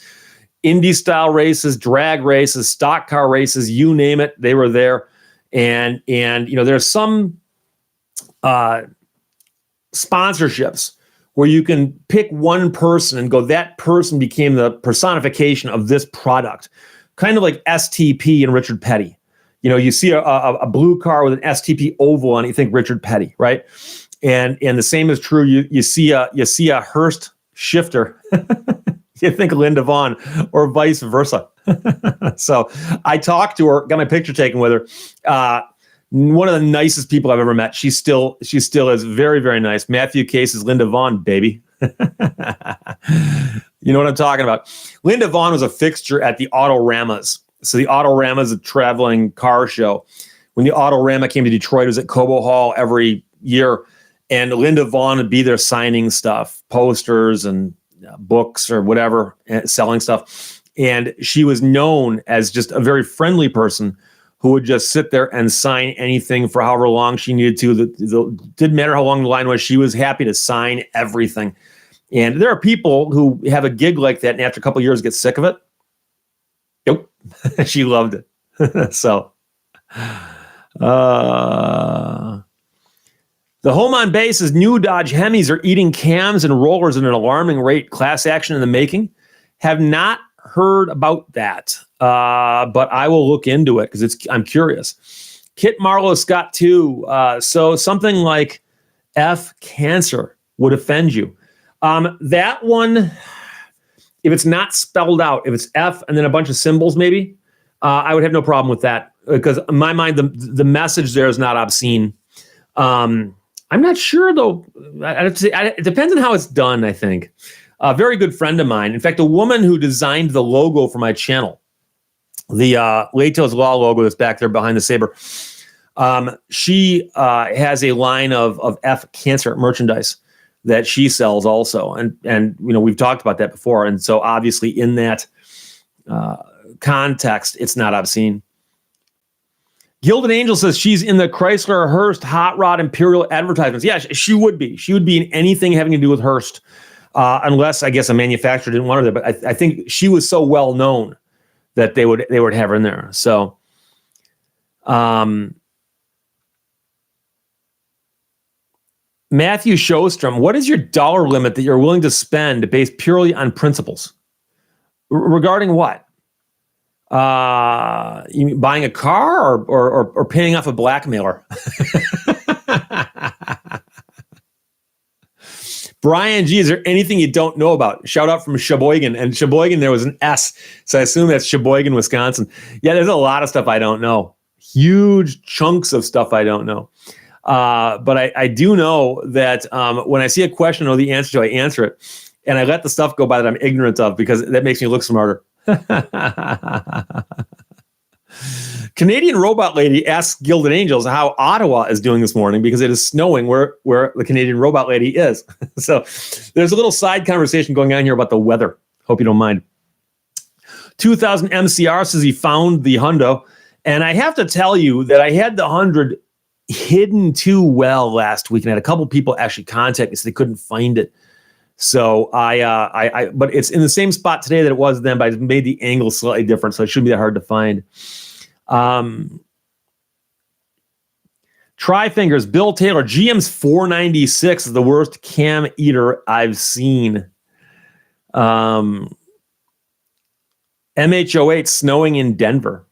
[SPEAKER 1] Indy style races, drag races, stock car races, you name it, they were there. And there's some sponsorships where you can pick one person and go, that person became the personification of this product, kind of like STP and Richard Petty. You see a blue car with an STP oval on it, you think Richard Petty, right? And the same is true. You see a Hearst shifter, you think Linda Vaughn, or vice versa. So I talked to her, got my picture taken with her. One of the nicest people I've ever met. She still is very, very nice. Matthew Case is Linda Vaughn, baby. You know what I'm talking about. Linda Vaughn was a fixture at the Autoramas. So the Autorama is a traveling car show. When the Autorama came to Detroit, it was at Cobo Hall every year. And Linda Vaughn would be there signing stuff, posters and books or whatever, selling stuff. And she was known as just a very friendly person who would just sit there and sign anything for however long she needed to. Didn't matter how long the line was. She was happy to sign everything. And there are people who have a gig like that and after a couple of years get sick of it. Nope. She loved it. So, the home on base is new Dodge Hemis are eating cams and rollers at an alarming rate. Class action in the making. Have not heard about that, but I will look into it because I'm curious. Kit Marlowe Scott too. So something like F cancer would offend you. That one, if it's not spelled out, if it's F and then a bunch of symbols, maybe I would have no problem with that because in my mind the message there is not obscene. I'm not sure, though. It depends on how it's done, I think. A very good friend of mine, in fact, the woman who designed the logo for my channel, the Lato's Law logo that's back there behind the saber, she has a line of F Cancer merchandise that she sells also. And we've talked about that before. And so obviously in that context, it's not obscene. Gilded Angel says she's in the Chrysler Hearst Hot Rod Imperial advertisements. Yeah, she would be. She would be in anything having to do with Hearst, unless I guess a manufacturer didn't want her there. But I think she was so well known that they would have her in there. So, Matthew Shostrom, what is your dollar limit that you're willing to spend based purely on principles? Regarding what? You buying a car or paying off a blackmailer? Brian G, is there anything you don't know about? Shout out from Sheboygan. And Sheboygan, there was an S, so I assume that's Sheboygan, Wisconsin. Yeah, there's a lot of stuff I don't know. Huge chunks of stuff I don't know. But I do know that when I see a question or the answer to, I answer it. And I let the stuff go by that I'm ignorant of, because that makes me look smarter. Canadian Robot Lady asks Gilded Angels how Ottawa is doing this morning, because it is snowing where the Canadian Robot Lady is. So there's a little side conversation going on here about the weather. Hope you don't mind. 2000 MCR says he found the hundo. And I have to tell you that I had the 100 hidden too well last week, and I had a couple people actually contact me so they couldn't find it. So but it's in the same spot today that it was then, but I made the angle slightly different, so it shouldn't be that hard to find. Tri-Fingers, Bill Taylor, GM's 496 is the worst cam eater I've seen. MH08 snowing in Denver.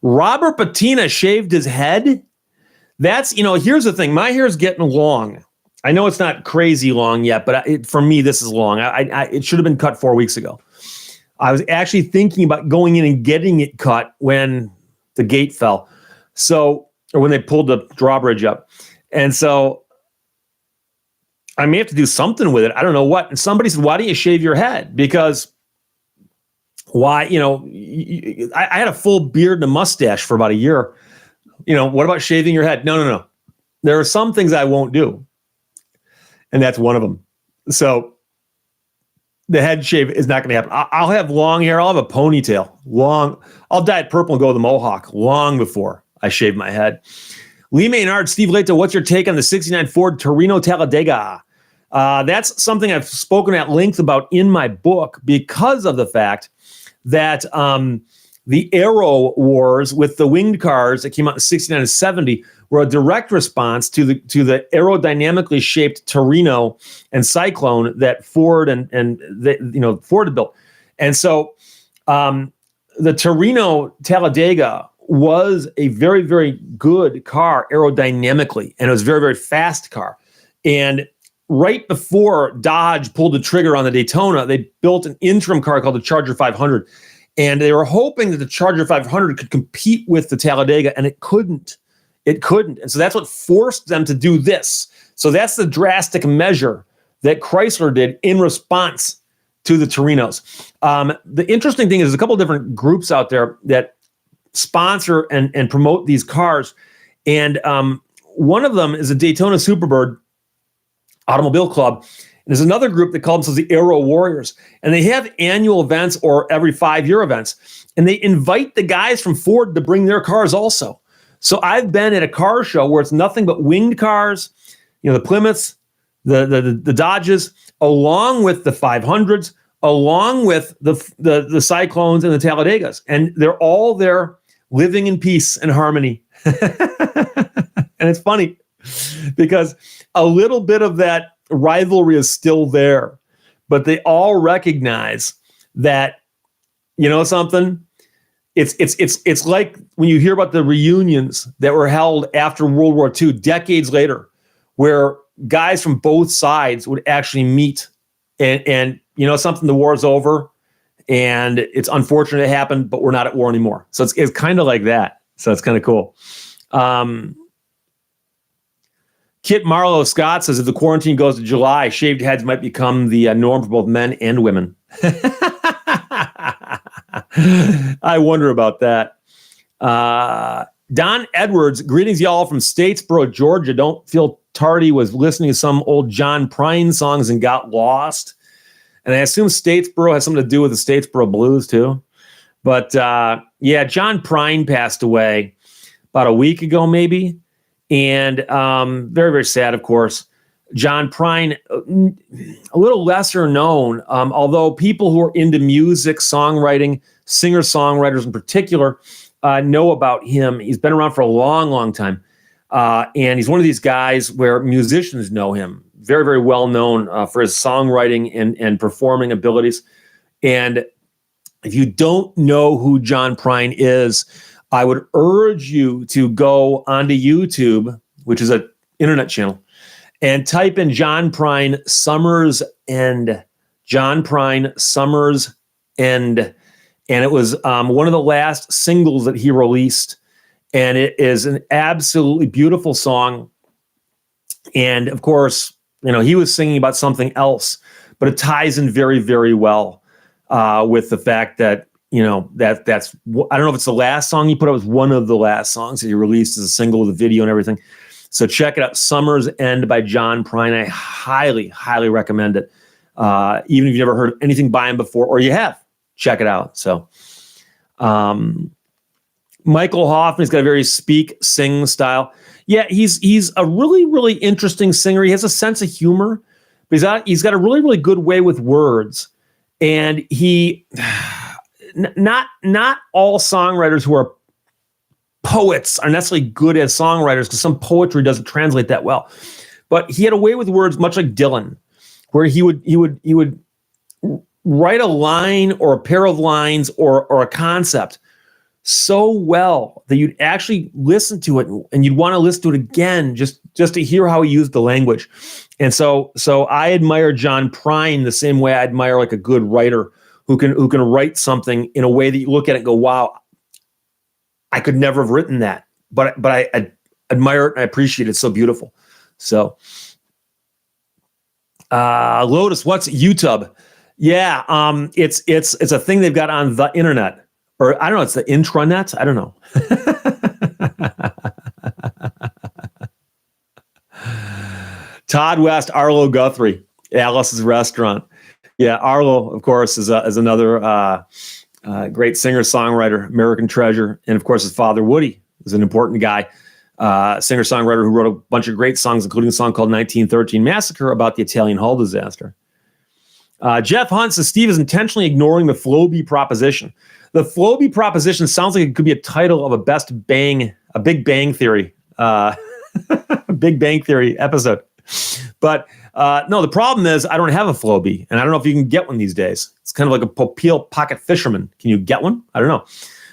[SPEAKER 1] Robert Patina shaved his head. That's, here's the thing. My hair is getting long. I know it's not crazy long yet, but for me, this is long. It should have been cut 4 weeks ago. I was actually thinking about going in and getting it cut when the gate fell. So, or when they pulled the drawbridge up. And so I may have to do something with it. I don't know what. And somebody said, why don't you shave your head? Because why, I had a full beard and a mustache for about a year. What about shaving your head? No. There are some things I won't do. And that's one of them. So the head shave is not going to happen. I'll have long hair. I'll have a ponytail. I'll dye it purple and go with the mohawk long before I shave my head. Lee Maynard, Steve Leto, what's your take on the 69 Ford Torino Talladega? That's something I've spoken at length about in my book, because of the fact that the Aero Wars with the winged cars that came out in 69 and 70 were a direct response to the aerodynamically shaped Torino and Cyclone that Ford Ford had built. And so the Torino Talladega was a very, very good car aerodynamically, and it was a very, very fast car. And right before Dodge pulled the trigger on the Daytona, they built an interim car called the Charger 500. And they were hoping that the Charger 500 could compete with the Talladega, and it couldn't. It couldn't. And so that's what forced them to do this. So that's the drastic measure that Chrysler did in response to the Torinos. The interesting thing is there's a couple of different groups out there that sponsor and promote these cars. And one of them is a Daytona Superbird Automobile Club. And there's another group that call themselves the Aero Warriors. And they have annual events or every 5-year events. And they invite the guys from Ford to bring their cars also. So I've been at a car show where it's nothing but winged cars, the Plymouths, the Dodges, along with the 500s, along with the Cyclones and the Talladegas. And they're all there living in peace and harmony. And it's funny because a little bit of that rivalry is still there, but they all recognize that, something, it's like when you hear about the reunions that were held after World War II, decades later, where guys from both sides would actually meet and something, the war's over and it's unfortunate it happened, but we're not at war anymore. So it's kind of like that. So it's kind of cool. Kit Marlowe Scott says if the quarantine goes to July, shaved heads might become the norm for both men and women. I wonder about that. Don Edwards, greetings y'all from Statesboro, Georgia. Don't feel tardy, was listening to some old John Prine songs and got lost. And I assume Statesboro has something to do with the Statesboro Blues too. But yeah, John Prine passed away about a week ago maybe. And very, very sad, of course. John Prine, a little lesser known, although people who are into music, songwriting, singer-songwriters in particular, know about him. He's been around for a long, long time. And he's one of these guys where musicians know him. Very, very well known for his songwriting and performing abilities. And if you don't know who John Prine is, I would urge you to go onto YouTube, which is an internet channel, and type in John Prine Summer's End. John Prine Summer's End. And it was one of the last singles that he released. And it is an absolutely beautiful song. And of course, he was singing about something else, but it ties in very, very well with the fact that, that's, I don't know if it's the last song he put out, it was one of the last songs that he released as a single with a video and everything. So check it out, Summer's End by John Prine. I highly, highly recommend it. Even if you've never heard anything by him before, or you have, check it out. So Michael Hoffman's got a very sing style. Yeah, he's a really, really interesting singer. He has a sense of humor, but he's got a really, really good way with words. And he, not all songwriters who are poets are necessarily good as songwriters, because some poetry doesn't translate that well. But he had a way with words, much like Dylan, where he would write a line or a pair of lines or a concept so well that you'd actually listen to it and you'd want to listen to it again just to hear how he used the language. And so I admire John Prine the same way I admire like a good writer who can write something in a way that you look at it and go, wow, I could never have written that, but I admire it and I appreciate it. It's so beautiful. So Lotus, what's YouTube? Yeah, it's a thing they've got on the internet, or I don't know, it's the intranet. I don't know. Todd West, Arlo Guthrie, Alice's Restaurant. Yeah, Arlo, of course, is another great singer-songwriter, American treasure, and of course his father Woody is an important guy, singer-songwriter who wrote a bunch of great songs, including a song called 1913 Massacre about the Italian hull disaster. Jeff Hunt says Steve is intentionally ignoring the Floby proposition. The Floby proposition sounds like it could be a title of a Big Bang Theory, Big Bang Theory episode. But no, the problem is I don't have a Floby, and I don't know if you can get one these days. It's kind of like a Popeil pocket fisherman. Can you get one? I don't know.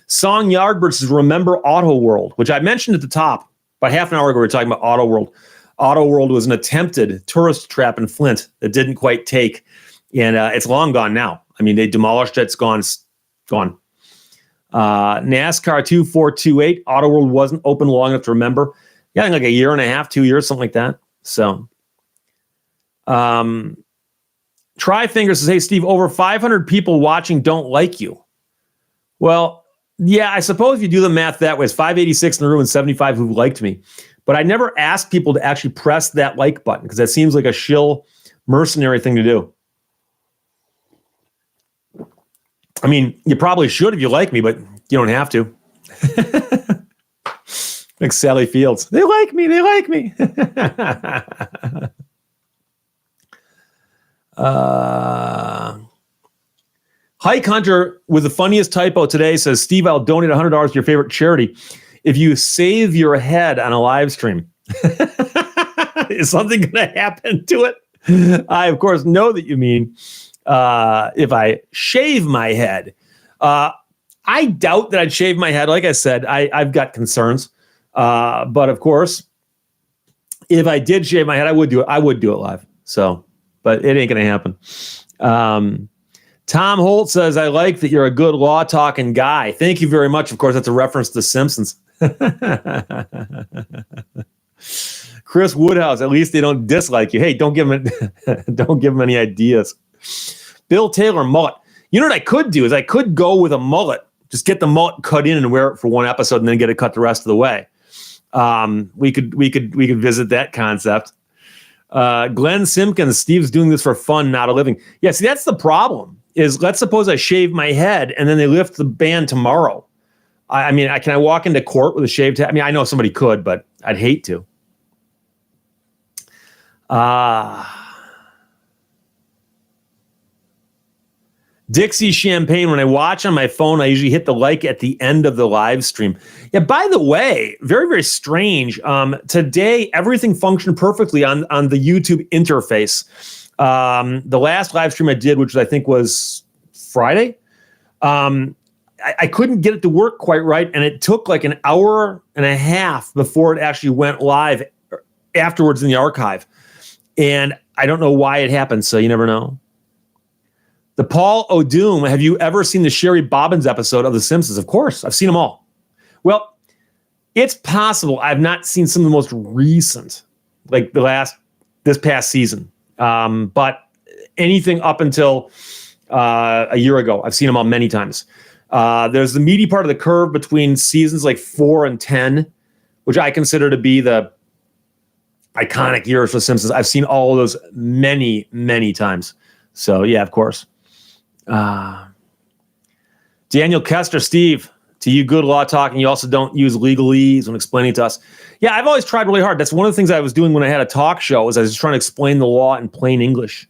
[SPEAKER 1] Song Yardbird says Remember Auto World, which I mentioned at the top. About half an hour ago, we were talking about Auto World. Auto World was an attempted tourist trap in Flint that didn't quite take. And it's long gone now. I mean, they demolished it. It's gone. NASCAR 2428. Auto World wasn't open long enough to remember. Yeah, I think like a year and a half, 2 years, something like that. So, Tryfinger says, hey, Steve, over 500 people watching don't like you. Well, yeah, I suppose if you do the math that way, it's 586 in the room and 75 who liked me. But I never asked people to actually press that like button because that seems like a shill mercenary thing to do. I mean, you probably should if you like me, but you don't have to. Like Sally Fields. They like me. They like me. Hike Hunter with the funniest typo today says, Steve, I'll donate $100 to your favorite charity if you save your head on a live stream. Is something going to happen to it? I, of course, know that you mean if I shave my head. I doubt that I'd shave my head. Like I said, I've got concerns. But of course, if I did shave my head, I would do it. I would do it live. So, but it ain't going to happen. Tom Holt says, I like that you're a good law talking guy. Thank you very much. Of course, that's a reference to The Simpsons. Chris Woodhouse, at least they don't dislike you. Hey, don't give them any ideas. Bill Taylor, mullet. You know what I could do is I could go with a mullet. Just get the mullet cut in and wear it for one episode and then get it cut the rest of the way. We could visit that concept. Glenn Simpkins, Steve's doing this for fun, not a living. Yeah, see, that's the problem. Is let's suppose I shave my head and then they lift the ban tomorrow. I mean, can I walk into court with a shaved head? I mean, I know somebody could, but I'd hate to. Dixie Champagne, when I watch on my phone, I usually hit the like at the end of the live stream. Yeah, by the way, very, very strange. Today, everything functioned perfectly on the YouTube interface. The last live stream I did, which I think was Friday, I couldn't get it to work quite right, and it took like an hour and a half before it actually went live afterwards in the archive. And I don't know why it happened, so you never know. The Paul O'Doom, have you ever seen the Sherry Bobbins episode of The Simpsons? Of course, I've seen them all. Well, it's possible I've not seen some of the most recent, like this past season. But anything up until a year ago, I've seen them all many times. There's the meaty part of the curve between seasons like 4 and 10, which I consider to be the iconic years for The Simpsons. I've seen all of those many, many times. So, yeah, of course. Daniel Kester, Steve, to you, good law talking. You also don't use legalese when explaining to us. Yeah, I've always tried really hard. That's one of the things I was doing when I had a talk show is I was trying to explain the law in plain English.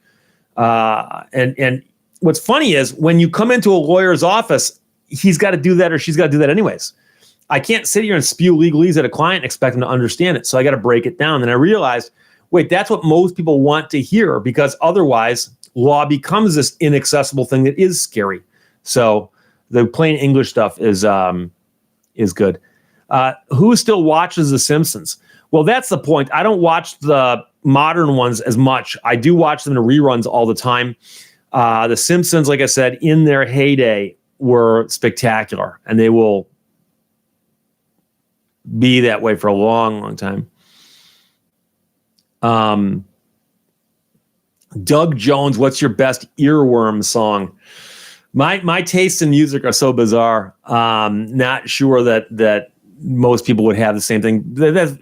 [SPEAKER 1] And what's funny is when you come into a lawyer's office, he's got to do that or she's got to do that anyways. I can't sit here and spew legalese at a client and expect them to understand it. So I got to break it down. And I realized, wait, that's what most people want to hear because otherwise law becomes this inaccessible thing that is scary. So the plain English stuff is good. Who still watches The Simpsons? Well, that's the point. I don't watch the modern ones as much. I do watch them in reruns all the time. The Simpsons, like I said, in their heyday were spectacular, and they will be that way for a long, long time. Doug Jones, what's your best earworm song? My tastes in music are so bizarre. Not sure that most people would have the same thing.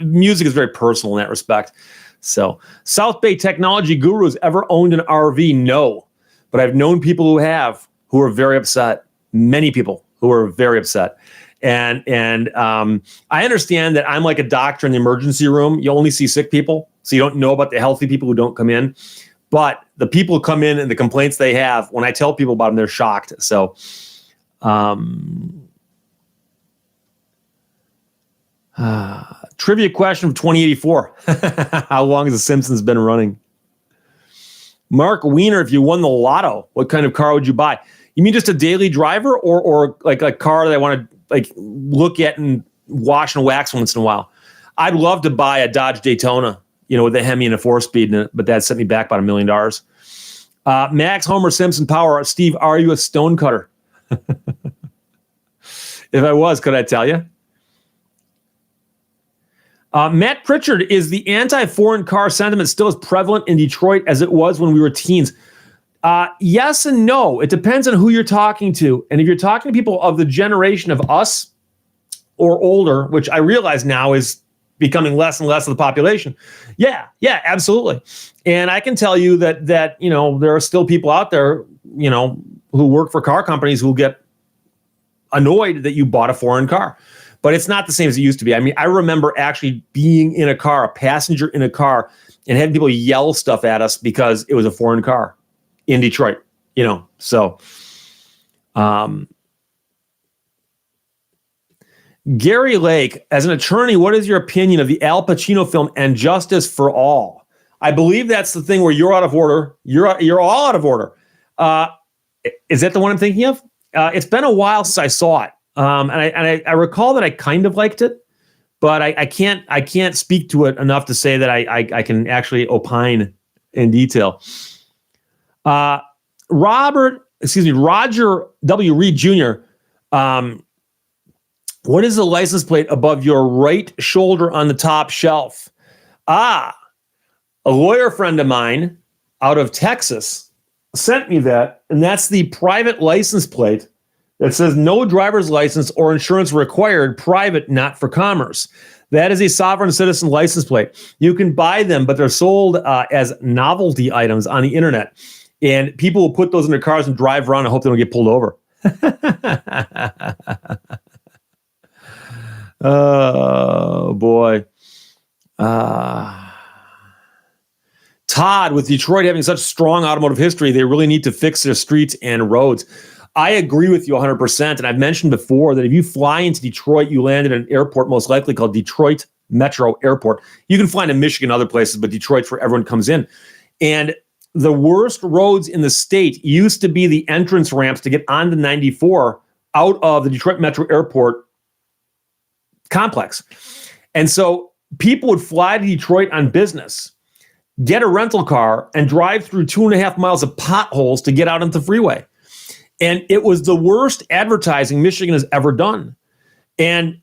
[SPEAKER 1] Music is very personal in that respect. So, South Bay Technology Gurus ever owned an RV? No, but I've known people who have, who are very upset. Many people who are very upset. And I understand that I'm like a doctor in the emergency room. You only see sick people, so you don't know about the healthy people who don't come in. But the people who come in and the complaints they have, when I tell people about them, they're shocked. So, trivia question from 2084. How long has The Simpsons been running? Mark Wiener, if you won the lotto, what kind of car would you buy? You mean just a daily driver or like a car that I want to like look at and wash and wax once in a while? I'd love to buy a Dodge Daytona, with a Hemi and a 4-speed in it, but that sent me back about $1 million. Max, Homer, Simpson, Power. Steve, are you a stonecutter? If I was, could I tell you? Matt Pritchard, is the anti-foreign car sentiment still as prevalent in Detroit as it was when we were teens? Yes and no. It depends on who you're talking to. And if you're talking to people of the generation of us or older, which I realize now is becoming less and less of the population. Yeah, absolutely. And I can tell you that there are still people out there, who work for car companies who get annoyed that you bought a foreign car. But it's not the same as it used to be. I mean, I remember actually being in a car, a passenger in a car, and having people yell stuff at us because it was a foreign car in Detroit, So, Gary Lake, as an attorney, what is your opinion of the Al Pacino film And Justice for All? I believe that's the thing where you're out of order. You're all out of order. Is that the one I'm thinking of? It's been a while since I saw it. And I recall that I kind of liked it, but I can't speak to it enough to say that I can actually opine in detail. Roger W. Reed Jr., what is the license plate above your right shoulder on the top shelf? A lawyer friend of mine out of Texas sent me that, and that's the private license plate that says no driver's license or insurance required, private, not for commerce. That is a sovereign citizen license plate. You can buy them, but they're sold as novelty items on the internet. And people will put those in their cars and drive around and hope they don't get pulled over. Oh, boy. Todd, with Detroit having such strong automotive history, they really need to fix their streets and roads. I agree with you 100%. And I've mentioned before that if you fly into Detroit, you land at an airport most likely called Detroit Metro Airport. You can fly into Michigan, other places, but Detroit's where everyone comes in. And the worst roads in the state used to be the entrance ramps to get onto 94 out of the Detroit Metro Airport complex. And so people would fly to Detroit on business, get a rental car, and drive through 2.5 miles of potholes to get out onto the freeway. And it was the worst advertising Michigan has ever done. And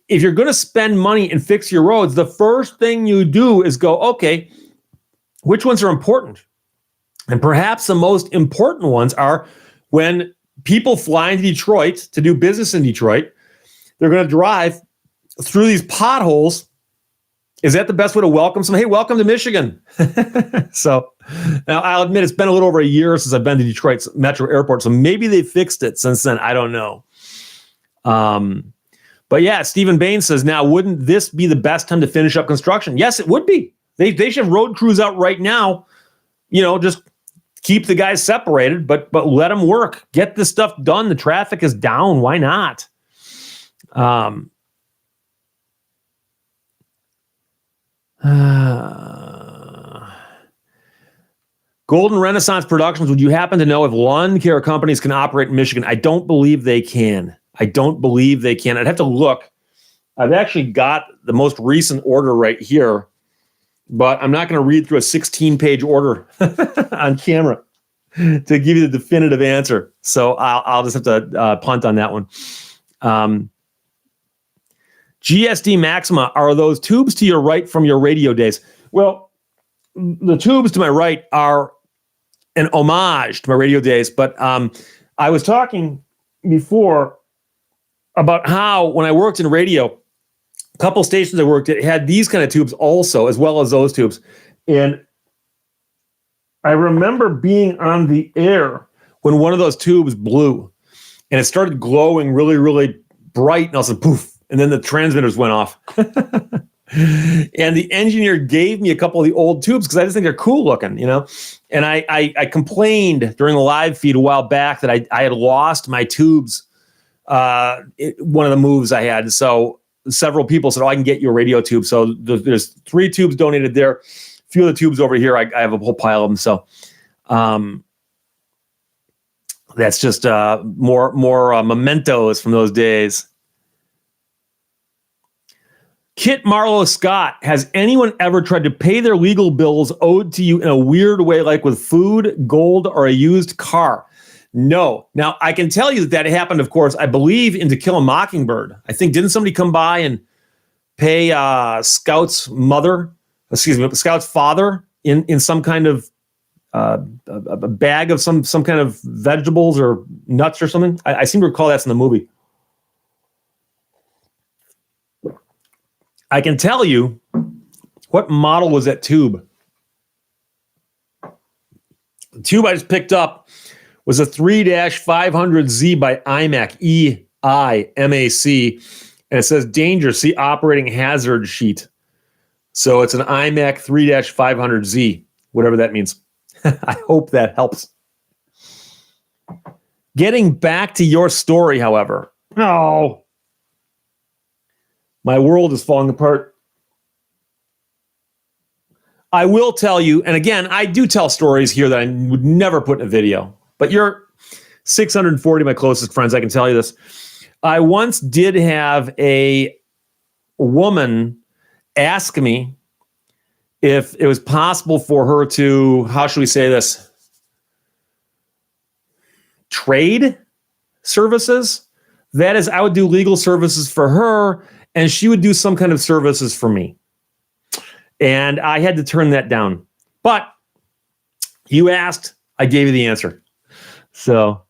[SPEAKER 1] if you're going to spend money and fix your roads, the first thing you do is go, okay, which ones are important? And perhaps the most important ones are when people fly into Detroit to do business in Detroit, they're going to drive through these potholes. Is that the best way to welcome someone? Hey, welcome to Michigan. So now I'll admit it's been a little over a year since I've been to Detroit's Metro Airport. So maybe they fixed it since then. I don't know. But yeah, Stephen Bain says, now, wouldn't this be the best time to finish up construction? Yes, it would be. They should have road crews out right now. Just keep the guys separated, but let them work. Get this stuff done. The traffic is down. Why not? Golden Renaissance Productions, would you happen to know if lawn care companies can operate in Michigan? I don't believe they can. I'd have to look. I've actually got the most recent order right here, but I'm not going to read through a 16-page order on camera to give you the definitive answer. So I'll just have to punt on that one. GSD Maxima, are those tubes to your right from your radio days? Well, the tubes to my right are an homage to my radio days, but I was talking before about how when I worked in radio, a couple stations I worked at had these kind of tubes also, as well as those tubes. And I remember being on the air when one of those tubes blew and it started glowing really, really bright, and I was like, poof. And then the transmitters went off. And the engineer gave me a couple of the old tubes because I just think they're cool looking, And I complained during the live feed a while back that I had lost my tubes, one of the moves I had. So several people said, I can get you a radio tube. So there's 3 tubes donated there. A few of the tubes over here, I have a whole pile of them. So that's just more mementos from those days. Kit Marlowe Scott, has anyone ever tried to pay their legal bills owed to you in a weird way, like with food, gold, or a used car? No. Now, I can tell you that happened, of course, I believe, in To Kill a Mockingbird. I think, didn't somebody come by and pay Scout's father in some kind of a bag of some kind of vegetables or nuts or something? I seem to recall that's in the movie. I can tell you what model was that tube. The tube I just picked up was a 3-500Z by IMAC, E-I-M-A-C, and it says danger, see operating hazard sheet. So it's an IMAC 3-500Z, whatever that means. I hope that helps. Getting back to your story, however. Oh, my world is falling apart. I will tell you, and again, I do tell stories here that I would never put in a video, but you're 640 of my closest friends, I can tell you this. I once did have a woman ask me if it was possible for her to, how should we say this, trade services. That is, I would do legal services for her, and she would do some kind of services for me. And I had to turn that down. But you asked, I gave you the answer. So,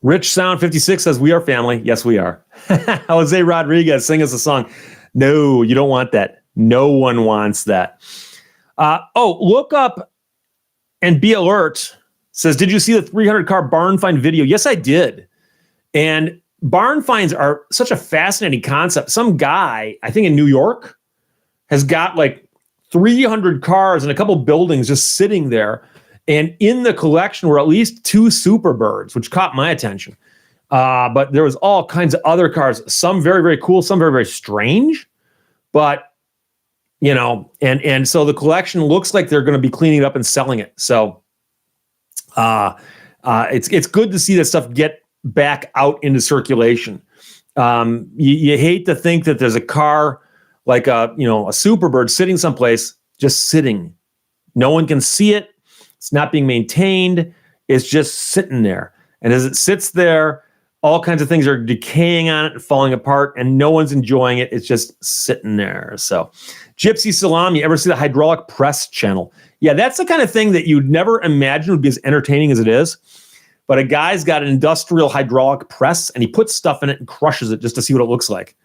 [SPEAKER 1] Rich Sound 56 says, we are family. Yes, we are. Jose Rodriguez, sing us a song. No, you don't want that. No one wants that. Look up and be alert. Says, did you see the 300-car barn find video? Yes, I did. And barn finds are such a fascinating concept. Some guy, I think in New York, has got like 300 cars and a couple buildings just sitting there. And in the collection were at least 2 Superbirds, which caught my attention. But there was all kinds of other cars, some very, very cool, some very, very strange. But, and so the collection looks like they're going to be cleaning it up and selling it. So it's good to see that stuff get back out into circulation. You hate to think that there's a car like a Superbird sitting someplace, just sitting. No one can see it. It's not being maintained. It's just sitting there. And as it sits there, all kinds of things are decaying on it and falling apart, and no one's enjoying it. It's just sitting there. So, Gypsy Salami, ever see the hydraulic press channel? Yeah, that's the kind of thing that you'd never imagine would be as entertaining as it is. But a guy's got an industrial hydraulic press, and he puts stuff in it and crushes it just to see what it looks like.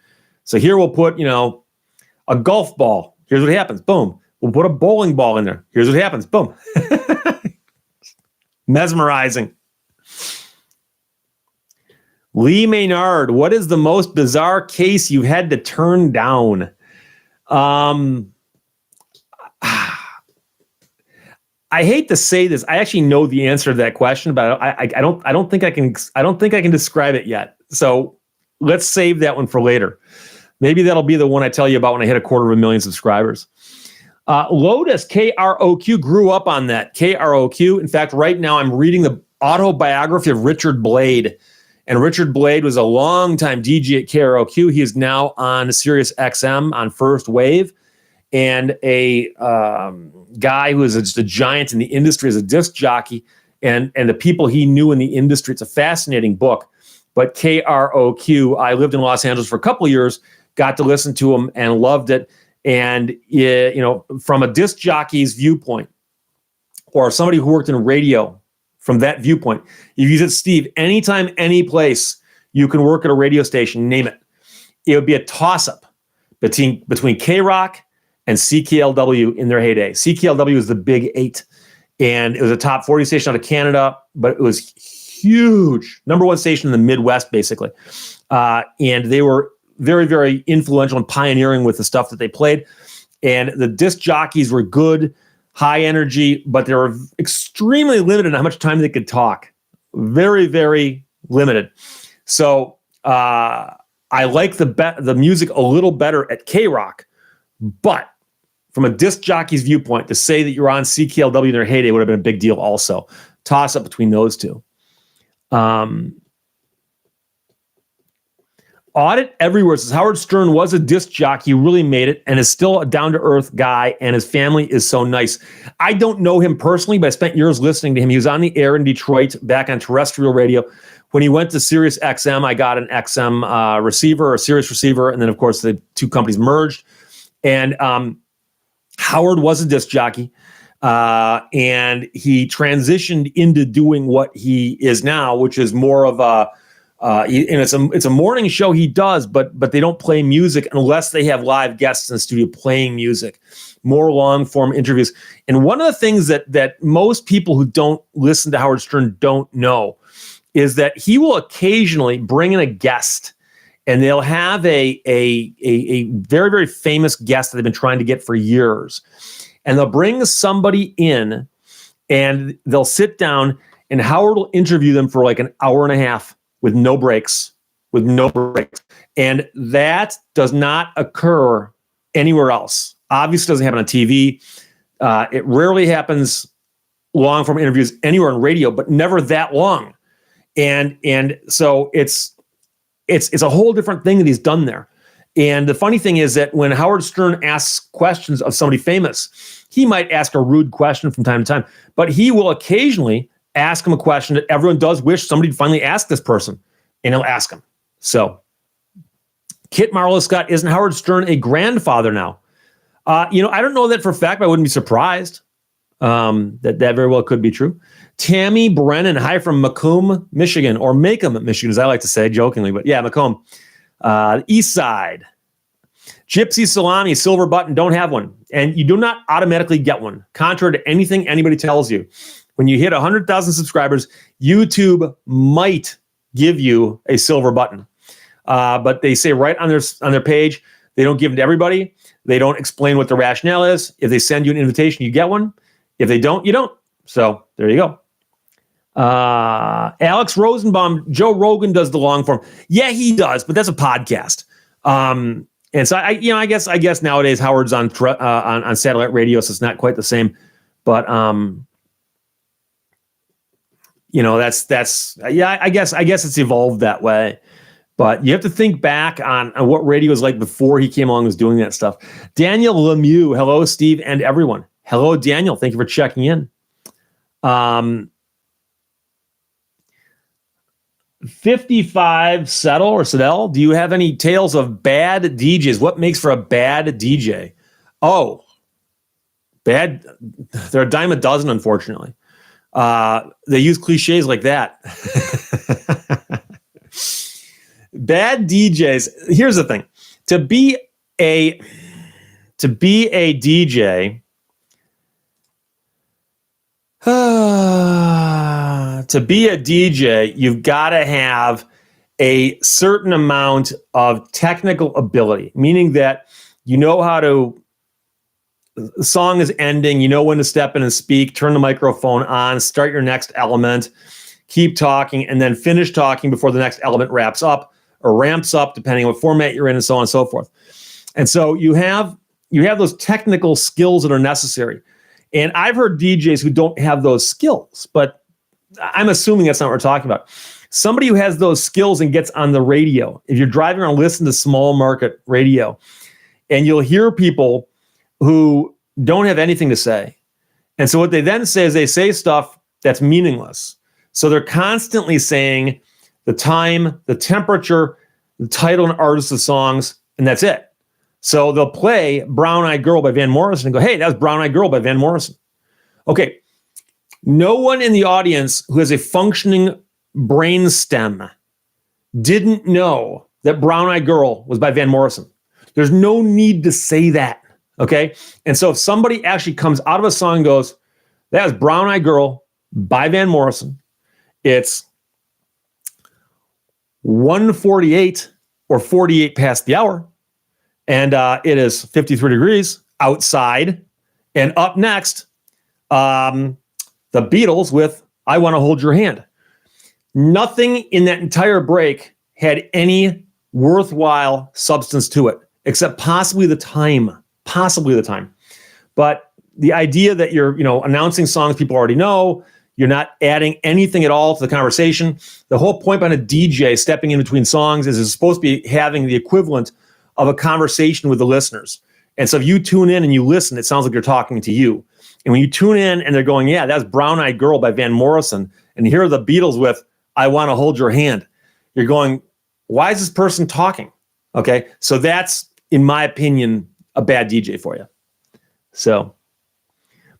[SPEAKER 1] So here we'll put, a golf ball. Here's what happens. Boom. We'll put a bowling ball in there. Here's what happens. Boom. Mesmerizing. Lee Maynard, what is the most bizarre case you had to turn down? I hate to say this. I actually know the answer to that question, but I don't think I can describe it yet. So let's save that one for later. Maybe that'll be the one I tell you about when I hit 250,000 subscribers. Lotus, KROQ, grew up on that. KROQ. In fact, right now I'm reading the autobiography of Richard Blade. And Richard Blade was a longtime DJ at KROQ. He is now on Sirius XM on First Wave. And a guy who is just a giant in the industry as a disc jockey. And the people he knew in the industry. It's a fascinating book. But KROQ, I lived in Los Angeles for a couple of years, got to listen to him and loved it. And, from a disc jockey's viewpoint, or somebody who worked in radio, from that viewpoint, if you said, Steve, anytime, any place you can work at a radio station, name it, it would be a toss-up between K-Rock and CKLW in their heyday. CKLW was the Big 8, and it was a top 40 station out of Canada, but it was huge. Number 1 station in the Midwest, basically. And they were very, very influential and pioneering with the stuff that they played. And the disc jockeys were good, high energy, but they were extremely limited in how much time they could talk. Very, very limited. So I like the music a little better at K-Rock, but from a disc jockey's viewpoint, to say that you're on CKLW in their heyday would have been a big deal also. Toss up between those two. Audit Everywhere says Howard Stern was a disc jockey, really made it, and is still a down-to-earth guy, and his family is so nice. I don't know him personally, but I spent years listening to him. He was on the air in Detroit, back on terrestrial radio. When he went to Sirius XM, I got an XM receiver, or Sirius receiver, and then, of course, the two companies merged. And Howard was a disc jockey, and he transitioned into doing what he is now, which is more of a and it's a morning show he does, but they don't play music unless they have live guests in the studio playing music. More long form interviews. And one of the things that most people who don't listen to Howard Stern don't know is that he will occasionally bring in a guest, and they'll have a very, very famous guest that they've been trying to get for years. And they'll bring somebody in, and they'll sit down, and Howard will interview them for like an hour and a half. With no breaks. And that does not occur anywhere else. Obviously doesn't happen on TV. It rarely happens long form interviews anywhere on radio, but never that long. And so it's a whole different thing that he's done there. And the funny thing is that when Howard Stern asks questions of somebody famous, he might ask a rude question from time to time, but he will occasionally ask him a question that everyone does wish somebody would finally ask this person, and he'll ask him. So Kit Marlowe Scott, isn't Howard Stern a grandfather now? I don't know that for a fact, but I wouldn't be surprised. That very well could be true. Tammy Brennan, hi from Macomb, Michigan, or Macomb, Michigan, as I like to say jokingly, but yeah, Macomb. East Side. Gypsy Salami, silver button, don't have one. And you do not automatically get one, contrary to anything anybody tells you. When you hit 100,000 subscribers, YouTube might give you a silver button. But they say right on their page, they don't give it to everybody. They don't explain what the rationale is. If they send you an invitation, you get one. If they don't, you don't. So there you go. Alex Rosenbaum, Joe Rogan does the long form. Yeah, he does, but that's a podcast. And so I guess nowadays Howard's on satellite radio, so it's not quite the same. But I guess it's evolved that way. But you have to think back on what radio was like before he came along and was doing that stuff. Daniel Lemieux, hello, Steve, and everyone. Hello, Daniel. Thank you for checking in. 55 Settle, do you have any tales of bad DJs? What makes for a bad DJ? Oh, bad. They're a dime a dozen, unfortunately. They use cliches like that. Bad DJs. Here's the thing. To be a DJ, you've got to have a certain amount of technical ability, meaning that you know how to, the song is ending, you know when to step in and speak, turn the microphone on, start your next element, keep talking, and then finish talking before the next element wraps up or ramps up, depending on what format you're in, and so on and so forth. And so you have those technical skills that are necessary. And I've heard DJs who don't have those skills, but I'm assuming that's not what we're talking about. Somebody who has those skills and gets on the radio, if you're driving around, listen to small market radio, and you'll hear people who don't have anything to say. And so what they then say is they say stuff that's meaningless. So they're constantly saying the time, the temperature, the title and artist of songs, and that's it. So they'll play Brown Eyed Girl by Van Morrison and go, hey, that was Brown Eyed Girl by Van Morrison. Okay. No one in the audience who has a functioning brain stem didn't know that Brown Eyed Girl was by Van Morrison. There's no need to say that. Okay. And so if somebody actually comes out of a song and goes, that was Brown Eyed Girl by Van Morrison, it's 1:48 or 48 past the hour. And it is 53 degrees outside. And up next, the Beatles with I Want to Hold Your Hand. Nothing in that entire break had any worthwhile substance to it, except possibly the time. But the idea that you're, announcing songs people already know, you're not adding anything at all to the conversation. The whole point behind a DJ stepping in between songs is it's supposed to be having the equivalent of a conversation with the listeners. And so if you tune in and you listen, it sounds like you're talking to you. And when you tune in and they're going, yeah, that's Brown Eyed Girl by Van Morrison, and here are the Beatles with I Want to Hold Your Hand, you're going, why is this person talking? Okay, so that's, in my opinion, a bad DJ for you. So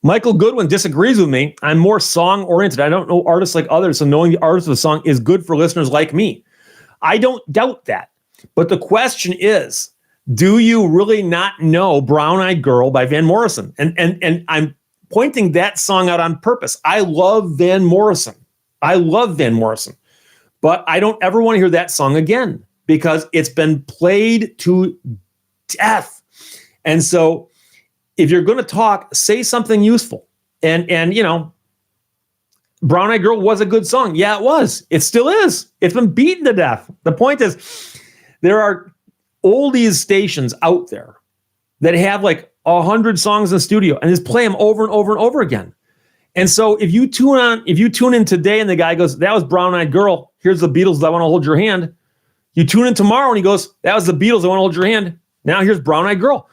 [SPEAKER 1] Michael Goodwin disagrees with me. I'm more song-oriented. I don't know artists like others, so knowing the artist of the song is good for listeners like me. I don't doubt that. But the question is, do you really not know Brown Eyed Girl by Van Morrison? And I'm pointing that song out on purpose. I love Van Morrison. But I don't ever want to hear that song again because it's been played to death. And so if you're going to talk, say something useful. And Brown Eyed Girl was a good song. Yeah, it was. It still is. It's been beaten to death. The point is, there are oldies stations out there that have like 100 songs in the studio and just play them over and over and over again. And so if you tune in today and the guy goes, that was Brown Eyed Girl, here's the Beatles, I Want to Hold Your Hand. You tune in tomorrow and he goes, that was the Beatles, I Want to Hold Your Hand. Now here's Brown Eyed Girl.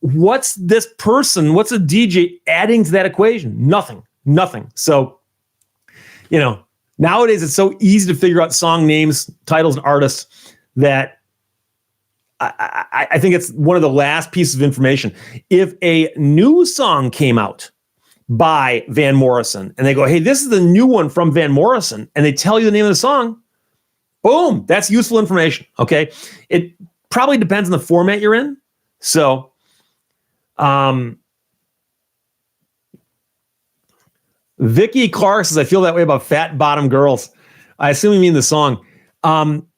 [SPEAKER 1] What's this person, what's a DJ adding to that equation? Nothing. So, nowadays it's so easy to figure out song names, titles, and artists that I think it's one of the last pieces of information. If a new song came out by Van Morrison and they go, hey, this is the new one from Van Morrison, and they tell you the name of the song, boom, that's useful information. Okay. It probably depends on the format you're in. So, Vicky Clark says, I feel that way about fat bottom girls. I assume you mean the song.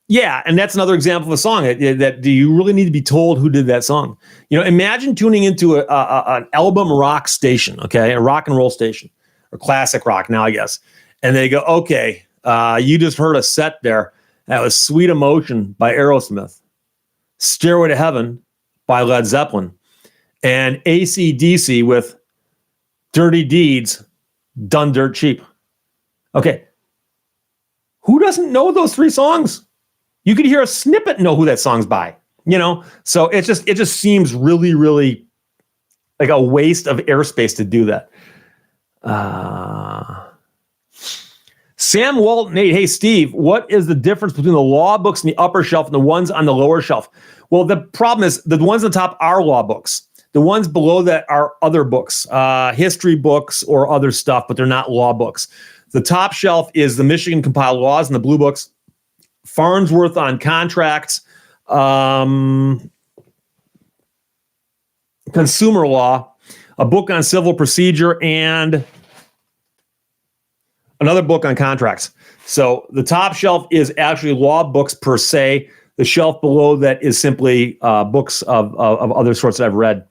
[SPEAKER 1] Yeah, and that's another example of a song that do you really need to be told who did that song? You know, imagine tuning into an album rock station, okay, a rock and roll station, or classic rock now, I guess, and they go, okay, you just heard a set there. That was Sweet Emotion by Aerosmith, Stairway to Heaven by Led Zeppelin, and AC/DC with Dirty Deeds Done Dirt Cheap. Okay, who doesn't know those three songs? You could hear a snippet and know who that song's by, you know? So it just seems really, really like a waste of airspace to do that. Sam Walton, hey, Steve, what is the difference between the law books in the upper shelf and the ones on the lower shelf? Well, the problem is the ones on the top are law books. The ones below that are other books, history books or other stuff, but they're not law books. The top shelf is the Michigan compiled laws and the blue books. Farnsworth on contracts, consumer law, a book on civil procedure, and another book on contracts. So the top shelf is actually law books per se. The shelf below that is simply books of other sorts that I've read.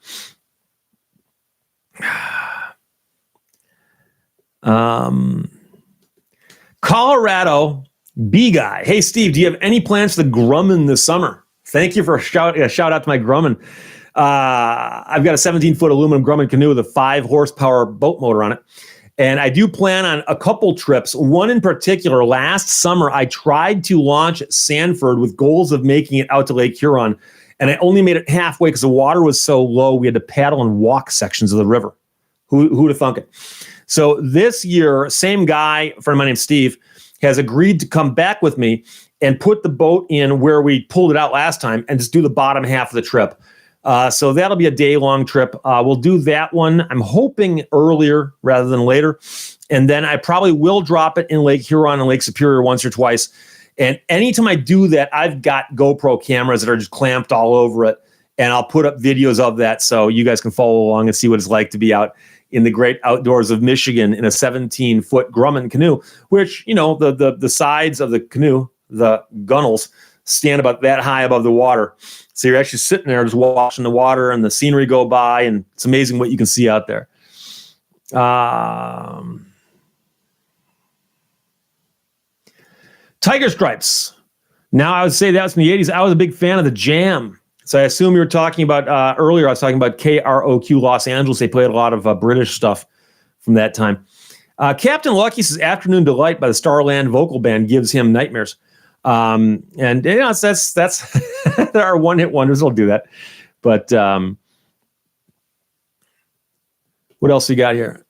[SPEAKER 1] Colorado B guy. Hey, Steve, do you have any plans for the Grumman this summer? Thank you for a shout out to my Grumman. I've got a 17-foot aluminum Grumman canoe with a 5-horsepower boat motor on it. And I do plan on a couple trips. One in particular, last summer, I tried to launch at Sanford with goals of making it out to Lake Huron. And I only made it halfway because the water was so low, we had to paddle and walk sections of the river. Who'd have thunk it? So this year, same guy, a friend of mine named Steve, has agreed to come back with me and put the boat in where we pulled it out last time and just do the bottom half of the trip. So that'll be a day-long trip. We'll do that one, I'm hoping, earlier rather than later. And then I probably will drop it in Lake Huron and Lake Superior once or twice. And anytime I do that, I've got GoPro cameras that are just clamped all over it. And I'll put up videos of that so you guys can follow along and see what it's like to be out in the great outdoors of Michigan in a 17-foot Grumman canoe, which, you know, the sides of the canoe, the gunnels, stand about that high above the water. So you're actually sitting there just watching the water and the scenery go by, and it's amazing what you can see out there. Tiger Stripes. Now, I would say that was from the 80s. I was a big fan of the Jam. So I assume you were talking about, earlier, I was talking about KROQ Los Angeles. They played a lot of British stuff from that time. Captain Lucky says Afternoon Delight by the Starland Vocal Band gives him nightmares. And you know, that's there are one-hit wonders. I'll do that. But what else you got here?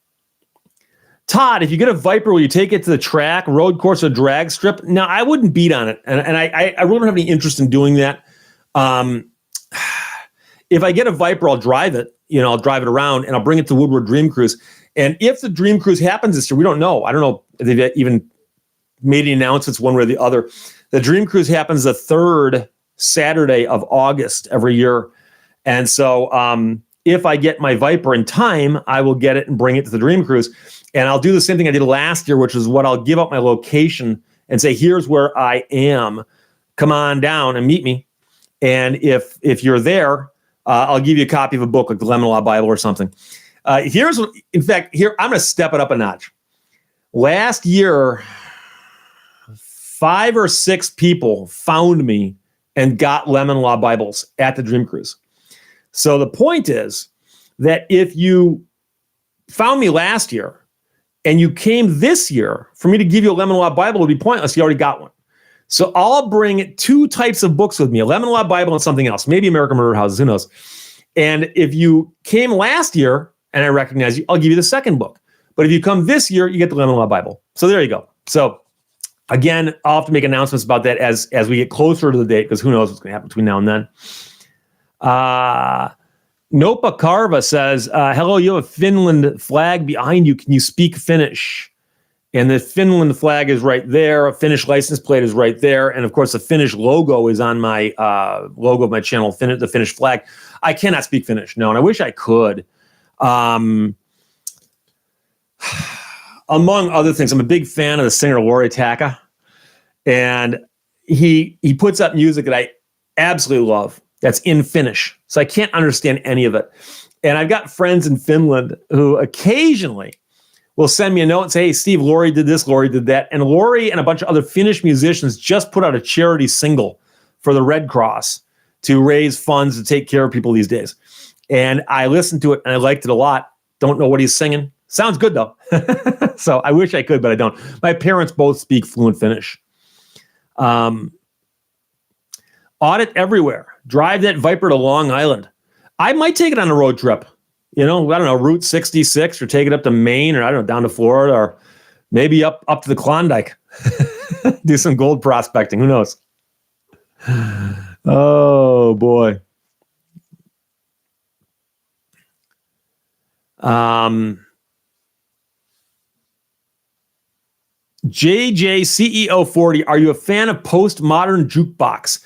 [SPEAKER 1] Todd, if you get a Viper, will you take it to the track, road course, or drag strip? No, I wouldn't beat on it. And I really don't have any interest in doing that. If I get a Viper, I'll drive it. You know, I'll drive it around and I'll bring it to Woodward Dream Cruise. And if the Dream Cruise happens this year, we don't know. I don't know if they've even made any announcements one way or the other. The Dream Cruise happens the third Saturday of August every year. And so if I get my Viper in time, I will get it and bring it to the Dream Cruise. And I'll do the same thing I did last year, which is what I'll give up my location and say, here's where I am. Come on down and meet me. And if you're there, I'll give you a copy of a book like the Lemon Law Bible or something. Here, I'm going to step it up a notch. Last year, 5 or 6 people found me and got Lemon Law Bibles at the Dream Cruise. So the point is that if you found me last year and you came this year, for me to give you a Lemon Law Bible would be pointless. You already got one. So I'll bring 2 types of books with me, a Lemon Law Bible and something else, maybe American Murder Houses, who knows. And if you came last year and I recognize you, I'll give you the second book. But if you come this year, you get the Lemon Law Bible. So there you go. So again, I'll have to make announcements about that as we get closer to the date, because who knows what's going to happen between now and then. Nopa Carva says, hello, you have a Finland flag behind you. Can you speak Finnish? And the Finland flag is right there. A Finnish license plate is right there. And of course, the Finnish logo is on my logo of my channel, the Finnish flag. I cannot speak Finnish, no, and I wish I could. Among other things, I'm a big fan of the singer Lauri Taka. And he puts up music that I absolutely love that's in Finnish. So I can't understand any of it. And I've got friends in Finland who occasionally will send me a note and say, hey, Steve, Lauri did this, Lauri did that. And Lauri and a bunch of other Finnish musicians just put out a charity single for the Red Cross to raise funds to take care of people these days. And I listened to it and I liked it a lot. Don't know what he's singing. Sounds good, though. So I wish I could, but I don't. My parents both speak fluent Finnish. Audit everywhere. Drive that Viper to Long Island. I might take it on a road trip. I don't know, Route 66, or take it up to Maine, or I don't know, down to Florida, or maybe up to the Klondike. Do some gold prospecting. Who knows? Oh, boy. JJCEO40, are you a fan of Postmodern Jukebox?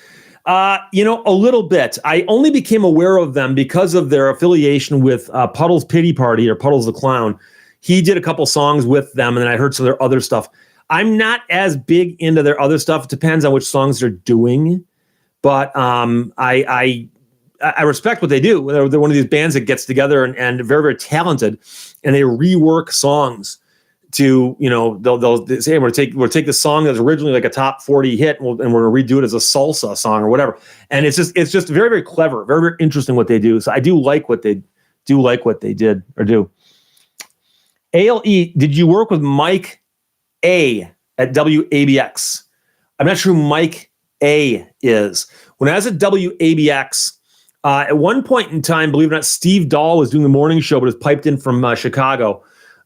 [SPEAKER 1] A little bit. I only became aware of them because of their affiliation with Puddle's Pity Party, or Puddle's the Clown. He did a couple songs with them, and then I heard some of their other stuff. I'm not as big into their other stuff. It depends on which songs they're doing, but I respect what they do. They're one of these bands that gets together and very, very talented, and they rework songs to, they'll say, hey, we'll take this song that's originally like a top 40 hit, and we're going to redo it as a salsa song or whatever. And it's just very, very clever, very, very interesting what they do. So I do like what they did or do. ALE, did you work with Mike A at WABX? I'm not sure who Mike A is. When I was at WABX, at one point in time, believe it or not, Steve Dahl was doing the morning show, but was piped in from Chicago.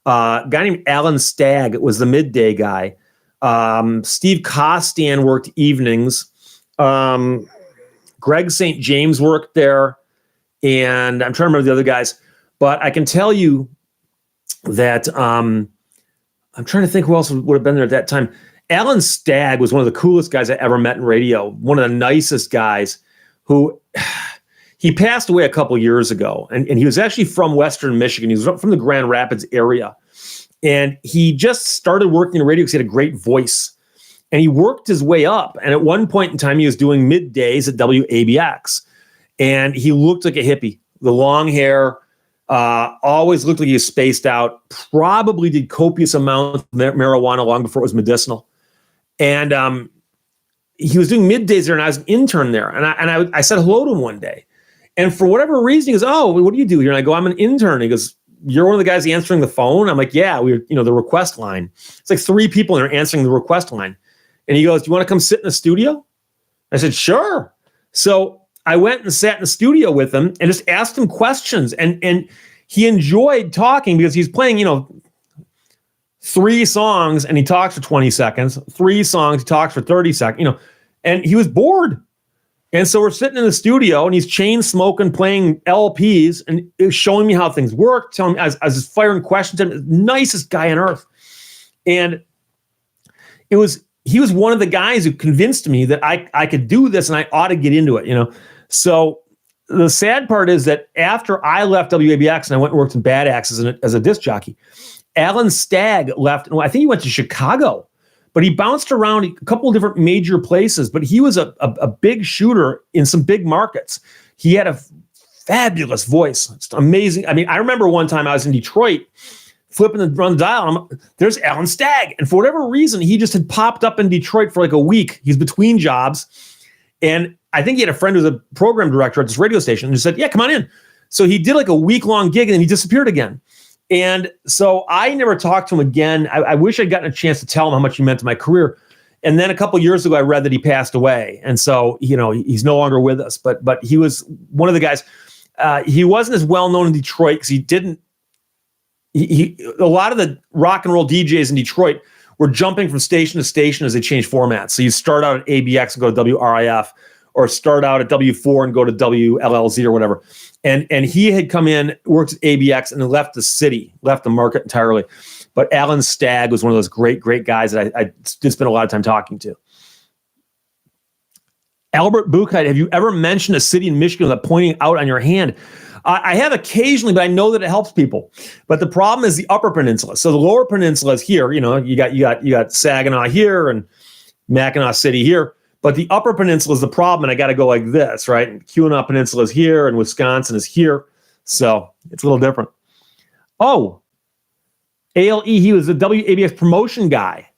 [SPEAKER 1] A guy named Alan Stagg was the midday guy. Steve Costan worked evenings. Greg St. James worked there. And I'm trying to remember the other guys. But I can tell you that I'm trying to think who else would have been there at that time. Alan Stagg was one of the coolest guys I ever met in radio. One of the nicest guys who... He passed away a couple years ago, and he was actually from Western Michigan. He was from the Grand Rapids area, and he just started working in radio because he had a great voice, and he worked his way up. And at one point in time, he was doing middays at WABX, and he looked like a hippie. The long hair, always looked like he was spaced out, probably did copious amounts of marijuana long before it was medicinal. And he was doing middays there, and I was an intern there, and I said hello to him one day. And for whatever reason, he goes, oh, what do you do here? And I go, I'm an intern. He goes, you're one of the guys answering the phone? I'm like, yeah, the request line. It's like 3 people in there answering the request line. And he goes, do you want to come sit in the studio? I said, sure. So I went and sat in the studio with him and just asked him questions. And he enjoyed talking because he's playing, 3 songs and he talks for 20 seconds, 3 songs, he talks for 30 seconds, and he was bored. And so we're sitting in the studio, and he's chain smoking, playing LPs, and it was showing me how things work, telling me, I was firing questions at him, nicest guy on earth. And he was one of the guys who convinced me that I could do this and I ought to get into it, So the sad part is that after I left WABX and I went and worked in Bad Axe as a disc jockey, Alan Stagg left, and I think he went to Chicago. But he bounced around a couple of different major places, but he was a big shooter in some big markets. He had a fabulous voice. It's amazing. I mean, I remember one time I was in Detroit, flipping the dial. There's Alan Stagg. And for whatever reason, he just had popped up in Detroit for like a week. He's between jobs. And I think he had a friend who was a program director at this radio station and just said, yeah, come on in. So he did like a week-long gig, and then he disappeared again. And so I never talked to him again. I wish I'd gotten a chance to tell him how much he meant to my career. And then a couple of years ago, I read that he passed away. And so, he's no longer with us. But he was one of the guys. He wasn't as well known in Detroit because a lot of the rock and roll DJs in Detroit were jumping from station to station as they changed formats. So you start out at ABX and go to WRIF, or start out at W4 and go to WLLZ or whatever. And he had come in, worked at ABX, and left the market entirely. But Alan Stagg was one of those great guys that I did spend a lot of time talking to. Albert Buchheit, have you ever mentioned a city in Michigan without pointing out on your hand? I have occasionally, but I know that it helps people. But the problem is the Upper Peninsula. So the Lower Peninsula is here. You got Saginaw here and Mackinac City here. But the Upper Peninsula is the problem, and I got to go like this, right? And Keweenaw Peninsula is here, and Wisconsin is here. So it's a little different. Oh, ALE, he was the WABX promotion guy.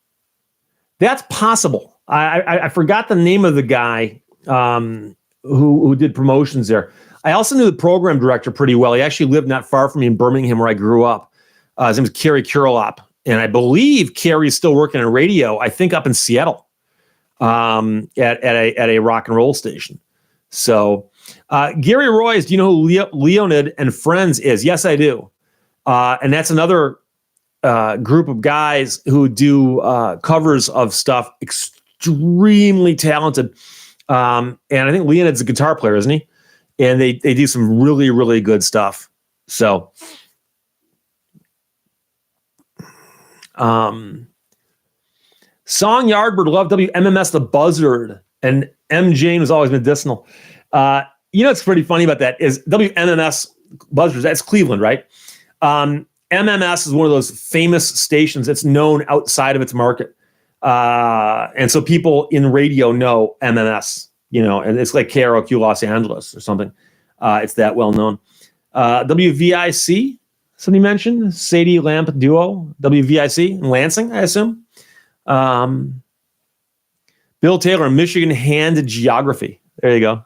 [SPEAKER 1] That's possible. I forgot the name of the guy who did promotions there. I also knew the program director pretty well. He actually lived not far from me in Birmingham, where I grew up. His name was Kerry Kurelop, and I believe Kerry's still working in radio, I think up in Seattle, at a rock and roll station. So Gary Royce, do you know who Leonid and Friends is? Yes, I do. And that's another group of guys who do covers of stuff, extremely talented. And I think Leonid's a guitar player, isn't he? And they do some really, really good stuff. So, Song Yardbird loved WMMS the Buzzard, and M. Jane was always medicinal. What's pretty funny about that is WMMS Buzzards, that's Cleveland, right? MMS is one of those famous stations that's known outside of its market. And so people in radio know MMS, and it's like KROQ Los Angeles or something. It's that well known. WVIC, somebody mentioned, Sadie Lamp Duo, WVIC in Lansing, I assume. Bill Taylor, Michigan Hand Geography. There you go.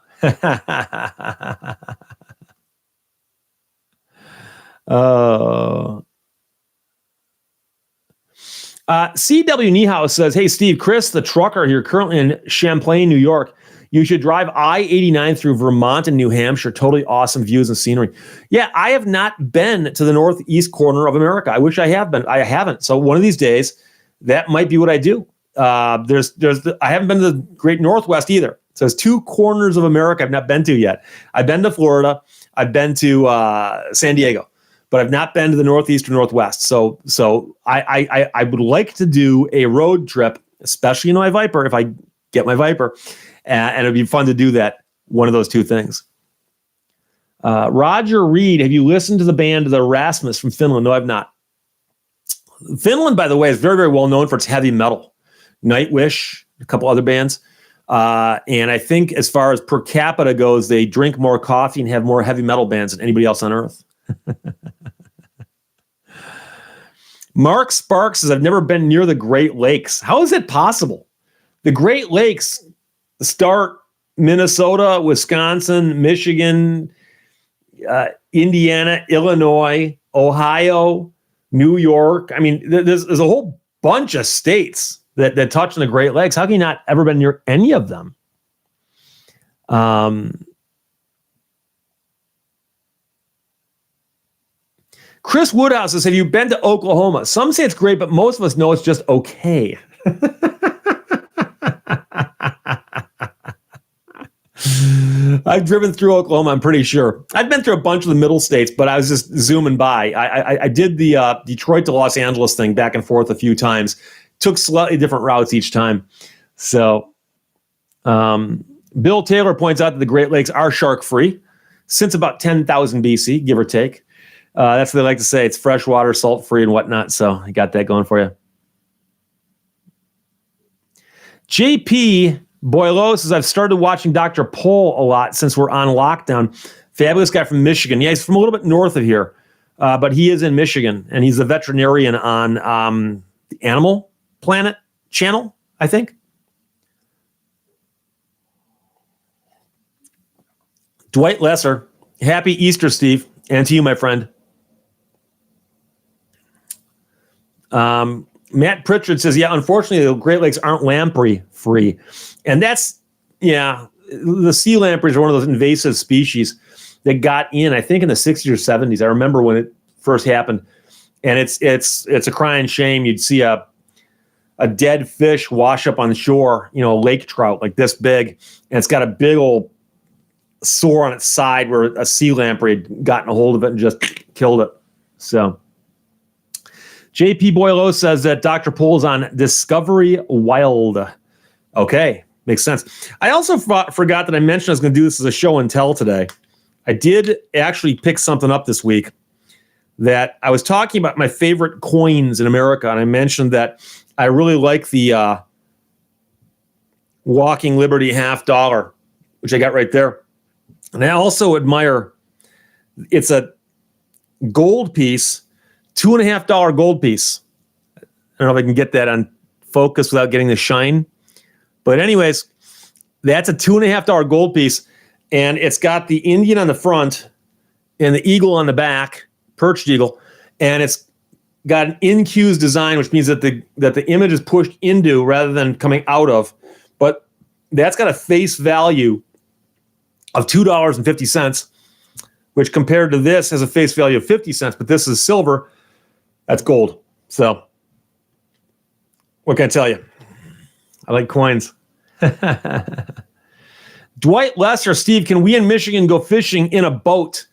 [SPEAKER 1] C.W. Niehaus says, hey, Steve, Chris, the trucker here, currently in Champlain, New York. You should drive I-89 through Vermont and New Hampshire. Totally awesome views and scenery. Yeah, I have not been to the northeast corner of America. I wish I have been. I haven't. So one of these days, that might be what I do. I haven't been to the Great Northwest either. So there's two corners of America I've not been to yet. I've been to Florida. I've been to San Diego, but I've not been to the Northeast or Northwest. So I would like to do a road trip, especially in my Viper, if I get my Viper, and it'd be fun to do that. One of those two things. Roger Reed, have you listened to the band The Rasmus from Finland? No, I've not. Finland, by the way, is very, very well known for its heavy metal. Nightwish, a couple other bands. And I think as far as per capita goes, they drink more coffee and have more heavy metal bands than anybody else on earth. Mark Sparks says, I've never been near the Great Lakes. How is it possible? The Great Lakes start Minnesota, Wisconsin, Michigan, Indiana, Illinois, Ohio, New York. I mean, there's a whole bunch of states that touch on the Great Lakes. How can you not ever been near any of them? Chris Woodhouse says, have you been to Oklahoma? Some say it's great, but most of us know it's just okay. I've driven through Oklahoma, I'm pretty sure. I've been through a bunch of the middle states, but I was just zooming by. I did the Detroit to Los Angeles thing back and forth a few times. Took slightly different routes each time. So Bill Taylor points out that the Great Lakes are shark-free since about 10,000 BC, give or take. That's what they like to say. It's freshwater, salt-free, and whatnot. So I got that going for you. JP Boileau says, I've started watching Dr. Pol a lot since we're on lockdown. Fabulous guy from Michigan. Yeah, he's from a little bit north of here, but he is in Michigan, and he's a veterinarian on the Animal Planet channel, I think. Dwight Lesser, happy Easter, Steve, and to you, my friend. Matt Pritchard says, yeah, unfortunately, the Great Lakes aren't lamprey free. And that's, the sea lampreys are one of those invasive species that got in, I think, in the 60s or 70s. I remember when it first happened. And it's a crying shame. You'd see a a dead fish wash up on the shore, a lake trout like this big, and it's got a big old sore on its side where a sea lamprey had gotten a hold of it and just killed it. So JP Boileau says that Dr. Pole's on Discovery Wild. Okay, makes sense. I also forgot that I mentioned I was going to do this as a show and tell today. I did actually pick something up this week that I was talking about my favorite coins in America, and I mentioned that I really like the Walking Liberty $50, which I got right there. And I also admire, it's a gold piece, $2.50 gold piece. I don't know if I can get that on focus without getting the shine. But anyways, that's a $2.50 gold piece. And it's got the Indian on the front and the eagle on the back, perched eagle. And it's got an in-cues design, which means that the image is pushed into rather than coming out of. But that's got a face value of $2.50, which compared to this has a face value of 50 cents, but this is silver. That's gold. So what can I tell you? I like coins. Dwight Lesser, Steve, can we in Michigan go fishing in a boat?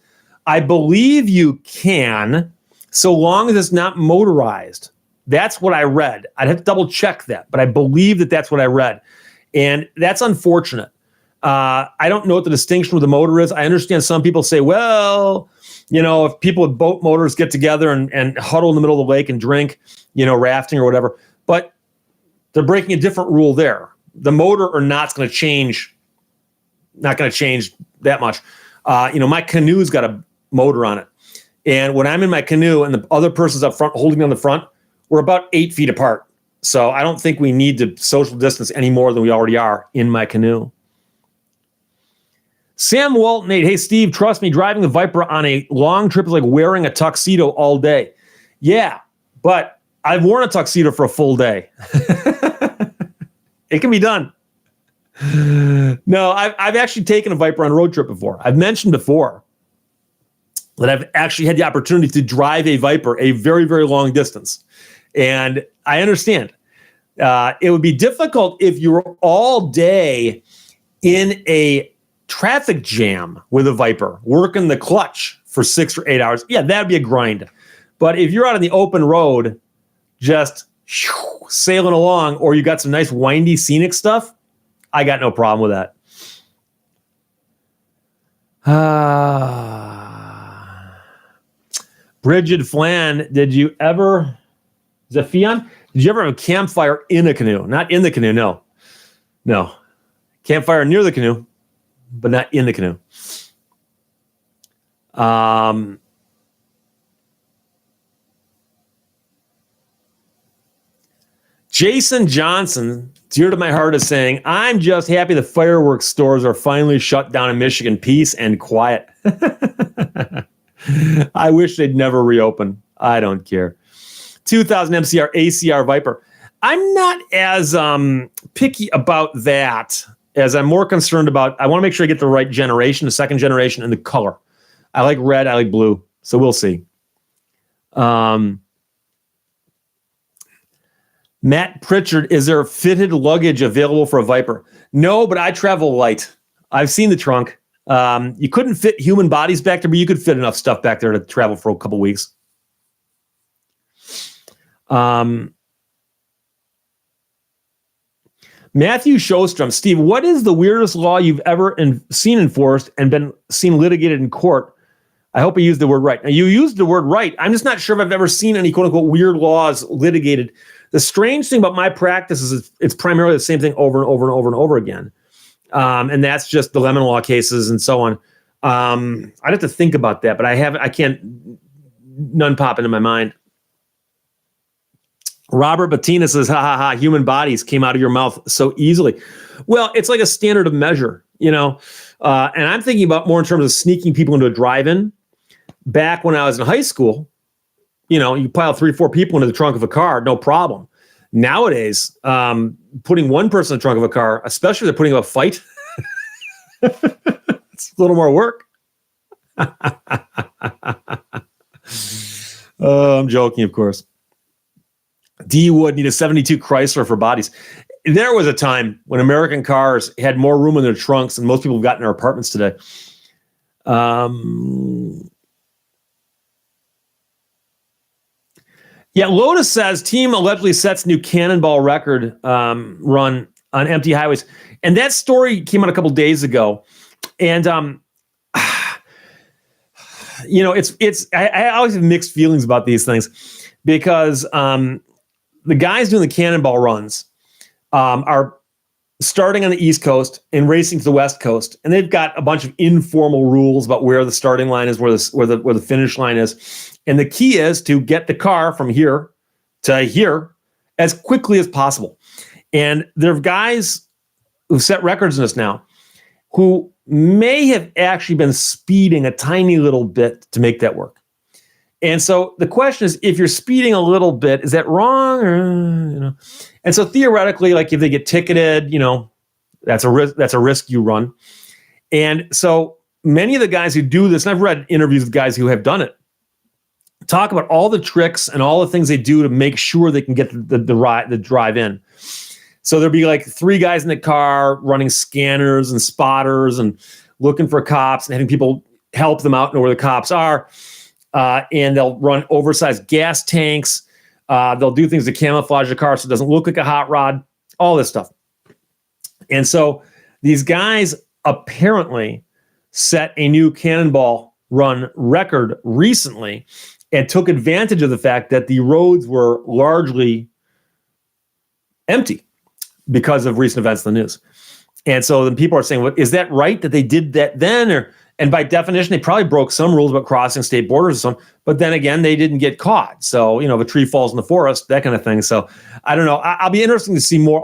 [SPEAKER 1] I believe you can, so long as it's not motorized. That's what I read. I'd have to double check that, but I believe that that's what I read. And that's unfortunate. I don't know what the distinction with the motor is. I understand some people say, well, if people with boat motors get together and huddle in the middle of the lake and drink, rafting or whatever, but they're breaking a different rule there. The motor or not's going to change, not going to change that much. My canoe's got a motor on it. And when I'm in my canoe and the other person's up front holding me on the front, we're about 8 feet apart. So I don't think we need to social distance any more than we already are in my canoe. Sam Walton, hey, Steve, trust me, driving the Viper on a long trip is like wearing a tuxedo all day. Yeah, but I've worn a tuxedo for a full day. It can be done. No, I've actually taken a Viper on a road trip before. I've mentioned before that I've actually had the opportunity to drive a Viper a very, very long distance. And I understand. It would be difficult if you were all day in a traffic jam with a Viper, working the clutch for 6 or 8 hours. Yeah, that'd be a grind. But if you're out on the open road, just sailing along, or you got some nice windy scenic stuff, I got no problem with that. Bridget Flan, is it Fion? Did you ever have a campfire in a canoe? Not in the canoe, no. No. Campfire near the canoe, but not in the canoe. Jason Johnson, dear to my heart, is saying, I'm just happy the fireworks stores are finally shut down in Michigan. Peace and quiet. I wish they'd never reopen. I don't care. 2000 MCR ACR Viper. I'm not as picky about that as I'm more concerned about, I want to make sure I get the right generation, the second generation, and the color. I like red, I like blue. So we'll see. Matt Pritchard, is there fitted luggage available for a Viper? No, but I travel light. I've seen the trunk. You couldn't fit human bodies back there, but you could fit enough stuff back there to travel for a couple weeks. Matthew Shostrom, Steve, what is the weirdest law you've ever seen enforced and been seen litigated in court? I hope I used the word right. Now, you used the word right. I'm just not sure if I've ever seen any quote-unquote weird laws litigated. The strange thing about my practice is it's primarily the same thing over and over and over and over again. And that's just the lemon law cases and so on. I'd have to think about that, but none pop into my mind. Robert Bettina says, human bodies came out of your mouth so easily. Well, it's like a standard of measure, and I'm thinking about more in terms of sneaking people into a drive-in. Back when I was in high school, you pile 3 or 4 people into the trunk of a car, no problem. Nowadays, putting one person in the trunk of a car, especially if they're putting up a fight, it's a little more work. I'm joking, of course. D Wood need a 72 Chrysler for bodies. There was a time when American cars had more room in their trunks than most people have got in their apartments today. Yeah, Lotus says team allegedly sets new cannonball record run on empty highways. And that story came out a couple days ago. And, I always have mixed feelings about these things because the guys doing the cannonball runs are starting on the East Coast and racing to the West Coast. And they've got a bunch of informal rules about where the starting line is, where the finish line is. And the key is to get the car from here to here as quickly as possible. And there are guys who set records in this now who may have actually been speeding a tiny little bit to make that work. And so the question is, if you're speeding a little bit, is that wrong? Or, And so theoretically, like if they get ticketed, that's a risk you run. And so many of the guys who do this, and I've read interviews with guys who have done it, talk about all the tricks and all the things they do to make sure they can get the drive in. So there'll be like 3 guys in the car running scanners and spotters and looking for cops and having people help them out know where the cops are. And they'll run oversized gas tanks. They'll do things to camouflage the car so it doesn't look like a hot rod, all this stuff. And so these guys apparently set a new cannonball run record recently and took advantage of the fact that the roads were largely empty because of recent events in the news. And so then people are saying, well, is that right that they did that then? And by definition, they probably broke some rules about crossing state borders or something, but then again, they didn't get caught. So, if a tree falls in the forest, that kind of thing. So I don't know. I'll be interested to see more.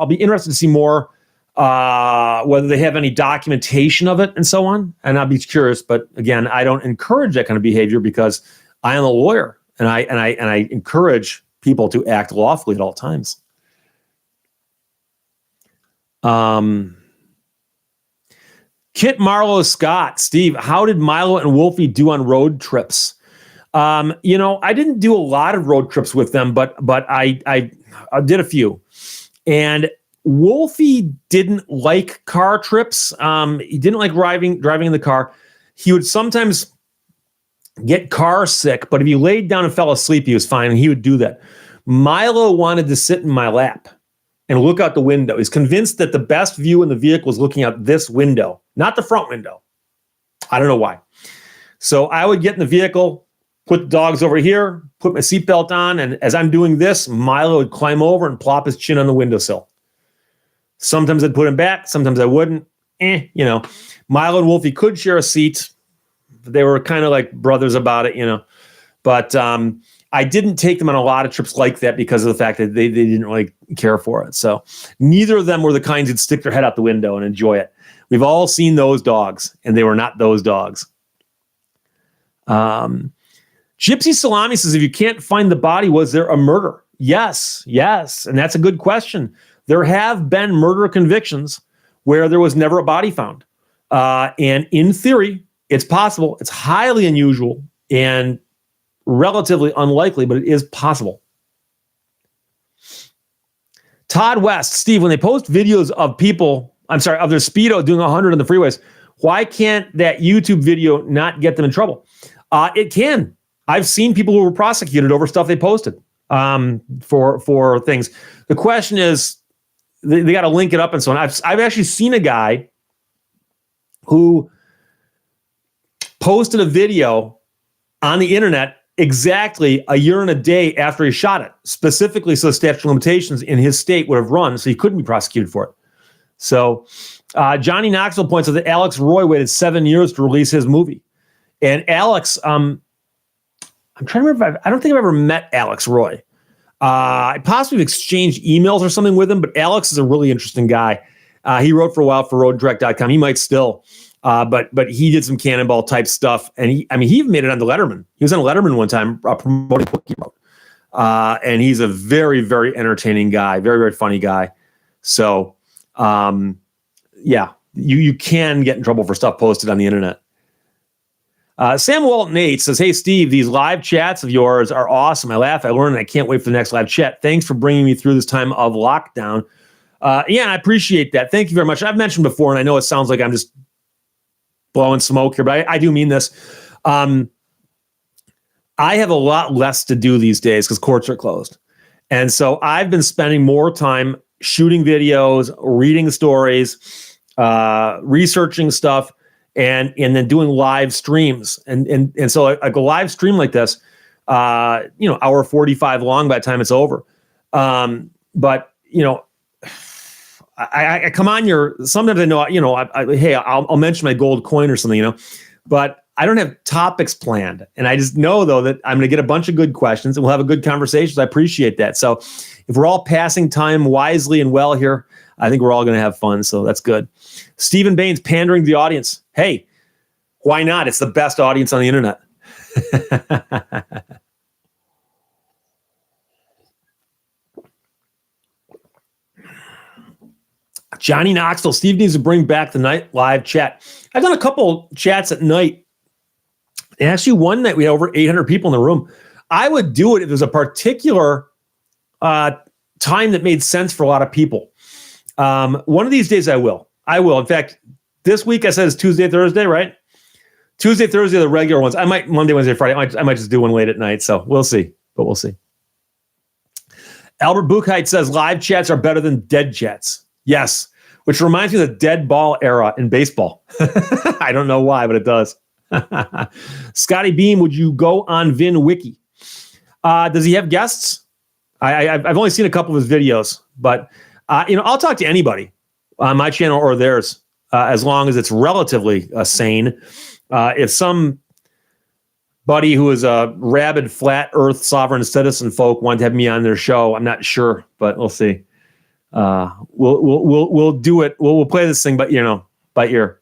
[SPEAKER 1] Whether they have any documentation of it and so on. And I'll be curious. But again, I don't encourage that kind of behavior because I am a lawyer and I encourage people to act lawfully at all times. Kit Marlowe Scott, Steve, how did Milo and Wolfy do on road trips? I didn't do a lot of road trips with them, but I did a few. And Wolfy didn't like car trips. He didn't like driving in the car. He would sometimes get car sick, but if he laid down and fell asleep, he was fine, and he would do that. Milo wanted to sit in my lap and look out the window. He's convinced that the best view in the vehicle is looking out this window, not the front window. I don't know why. So I would get in the vehicle, put the dogs over here, put my seatbelt on, and as I'm doing this, Milo would climb over and plop his chin on the windowsill. Sometimes I'd put him back, sometimes I wouldn't. Milo and Wolfy could share a seat. They were kind of like brothers about it, But I didn't take them on a lot of trips like that because of the fact that they didn't really care for it. So neither of them were the kinds who'd stick their head out the window and enjoy it. We've all seen those dogs, and they were not those dogs. Gypsy Salami says, if you can't find the body, was there a murder? Yes. And that's a good question. There have been murder convictions where there was never a body found. And in theory, it's possible. It's highly unusual and relatively unlikely, but it is possible. Todd West, Steve, when they post videos of of their Speedo doing 100 on the freeways, why can't that YouTube video not get them in trouble? It can. I've seen people who were prosecuted over stuff they posted for things. The question is, they got to link it up and so on. I've actually seen a guy who posted a video on the internet exactly a year and a day after he shot it, specifically so the statute of limitations in his state would have run, so he couldn't be prosecuted for it. So Johnny Knoxville points out that Alex Roy waited 7 years to release his movie. And Alex, I'm trying to remember, I don't think I've ever met Alex Roy. I possibly exchanged emails or something with him, but Alex is a really interesting guy. He wrote for a while for roaddirect.com. He might still. But he did some cannonball type stuff, and he even made it on the Letterman. He was on Letterman one time promoting a book he wrote. And he's a very, very entertaining guy, very, very funny guy. So, you can get in trouble for stuff posted on the internet. Sam Walton 8 says, hey, Steve, these live chats of yours are awesome. I laugh, I learn, and I can't wait for the next live chat. Thanks for bringing me through this time of lockdown. Yeah, I appreciate that. Thank you very much. I've mentioned before, and I know it sounds like I'm just blowing smoke here, but I do mean this. I have a lot less to do these days because courts are closed. And so I've been spending more time shooting videos, reading stories, researching stuff, and then doing live streams. And so like a live stream like this, hour 45 long by the time it's over. But I come on your, sometimes I know, hey, I'll mention my gold coin or something, but I don't have topics planned. And I just know, though, that I'm going to get a bunch of good questions and we'll have a good conversation. I appreciate that. So if we're all passing time wisely and well here, I think we're all going to have fun. So that's good. Stephen Baines pandering the audience. Hey, why not? It's the best audience on the internet. Johnny Knoxville, Steve needs to bring back the night live chat. I've done a couple chats at night. And actually, one night we had over 800 people in the room. I would do it if there's a particular time that made sense for a lot of people. One of these days I will. In fact, this week I said it's Tuesday, Thursday, right? Tuesday, Thursday, the regular ones. I might Monday, Wednesday, Friday. I might just do one late at night. So we'll see. But we'll see. Albert Buchheit says live chats are better than dead chats. Yes. Which reminds me of the dead ball era in baseball. I don't know why, but it does. Scotty Beam, would you go on Vin Wiki? Does he have guests? I've only seen a couple of his videos, but I'll talk to anybody on my channel or theirs as long as it's relatively sane. If somebody who is a rabid flat Earth sovereign citizen folk wanted to have me on their show, I'm not sure, but we'll see. We'll do it. We'll play this thing, but by ear.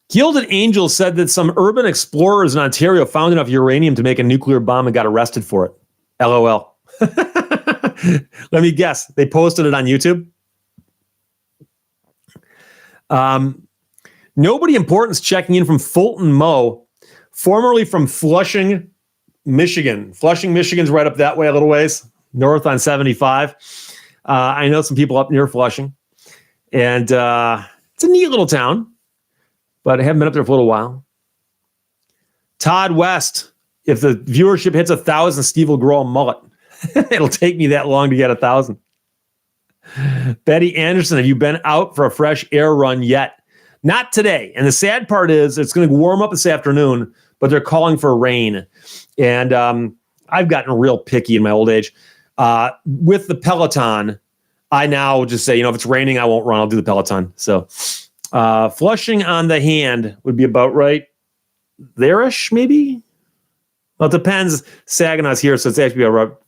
[SPEAKER 1] Gilded Angel said that some urban explorers in Ontario found enough uranium to make a nuclear bomb and got arrested for it. LOL. Let me guess. They posted it on YouTube. Nobody important's checking in from Fulton Moe, formerly from Flushing, Michigan. Flushing, Michigan's right up that way a little ways, north on 75. I know some people up near Flushing. And it's a neat little town, but I haven't been up there for a little while. Todd West, if the viewership hits 1,000, Steve will grow a mullet. It'll take me that long to get 1,000. Betty Anderson, have you been out for a fresh air run yet? Not today. And the sad part is it's going to warm up this afternoon, but they're calling for rain. And I've gotten real picky in my old age. With the Peloton, I now just say, if it's raining, I won't run. I'll do the Peloton. So Flushing on the hand would be about right there-ish, maybe? Well, it depends. Saginaw's here, so it's actually about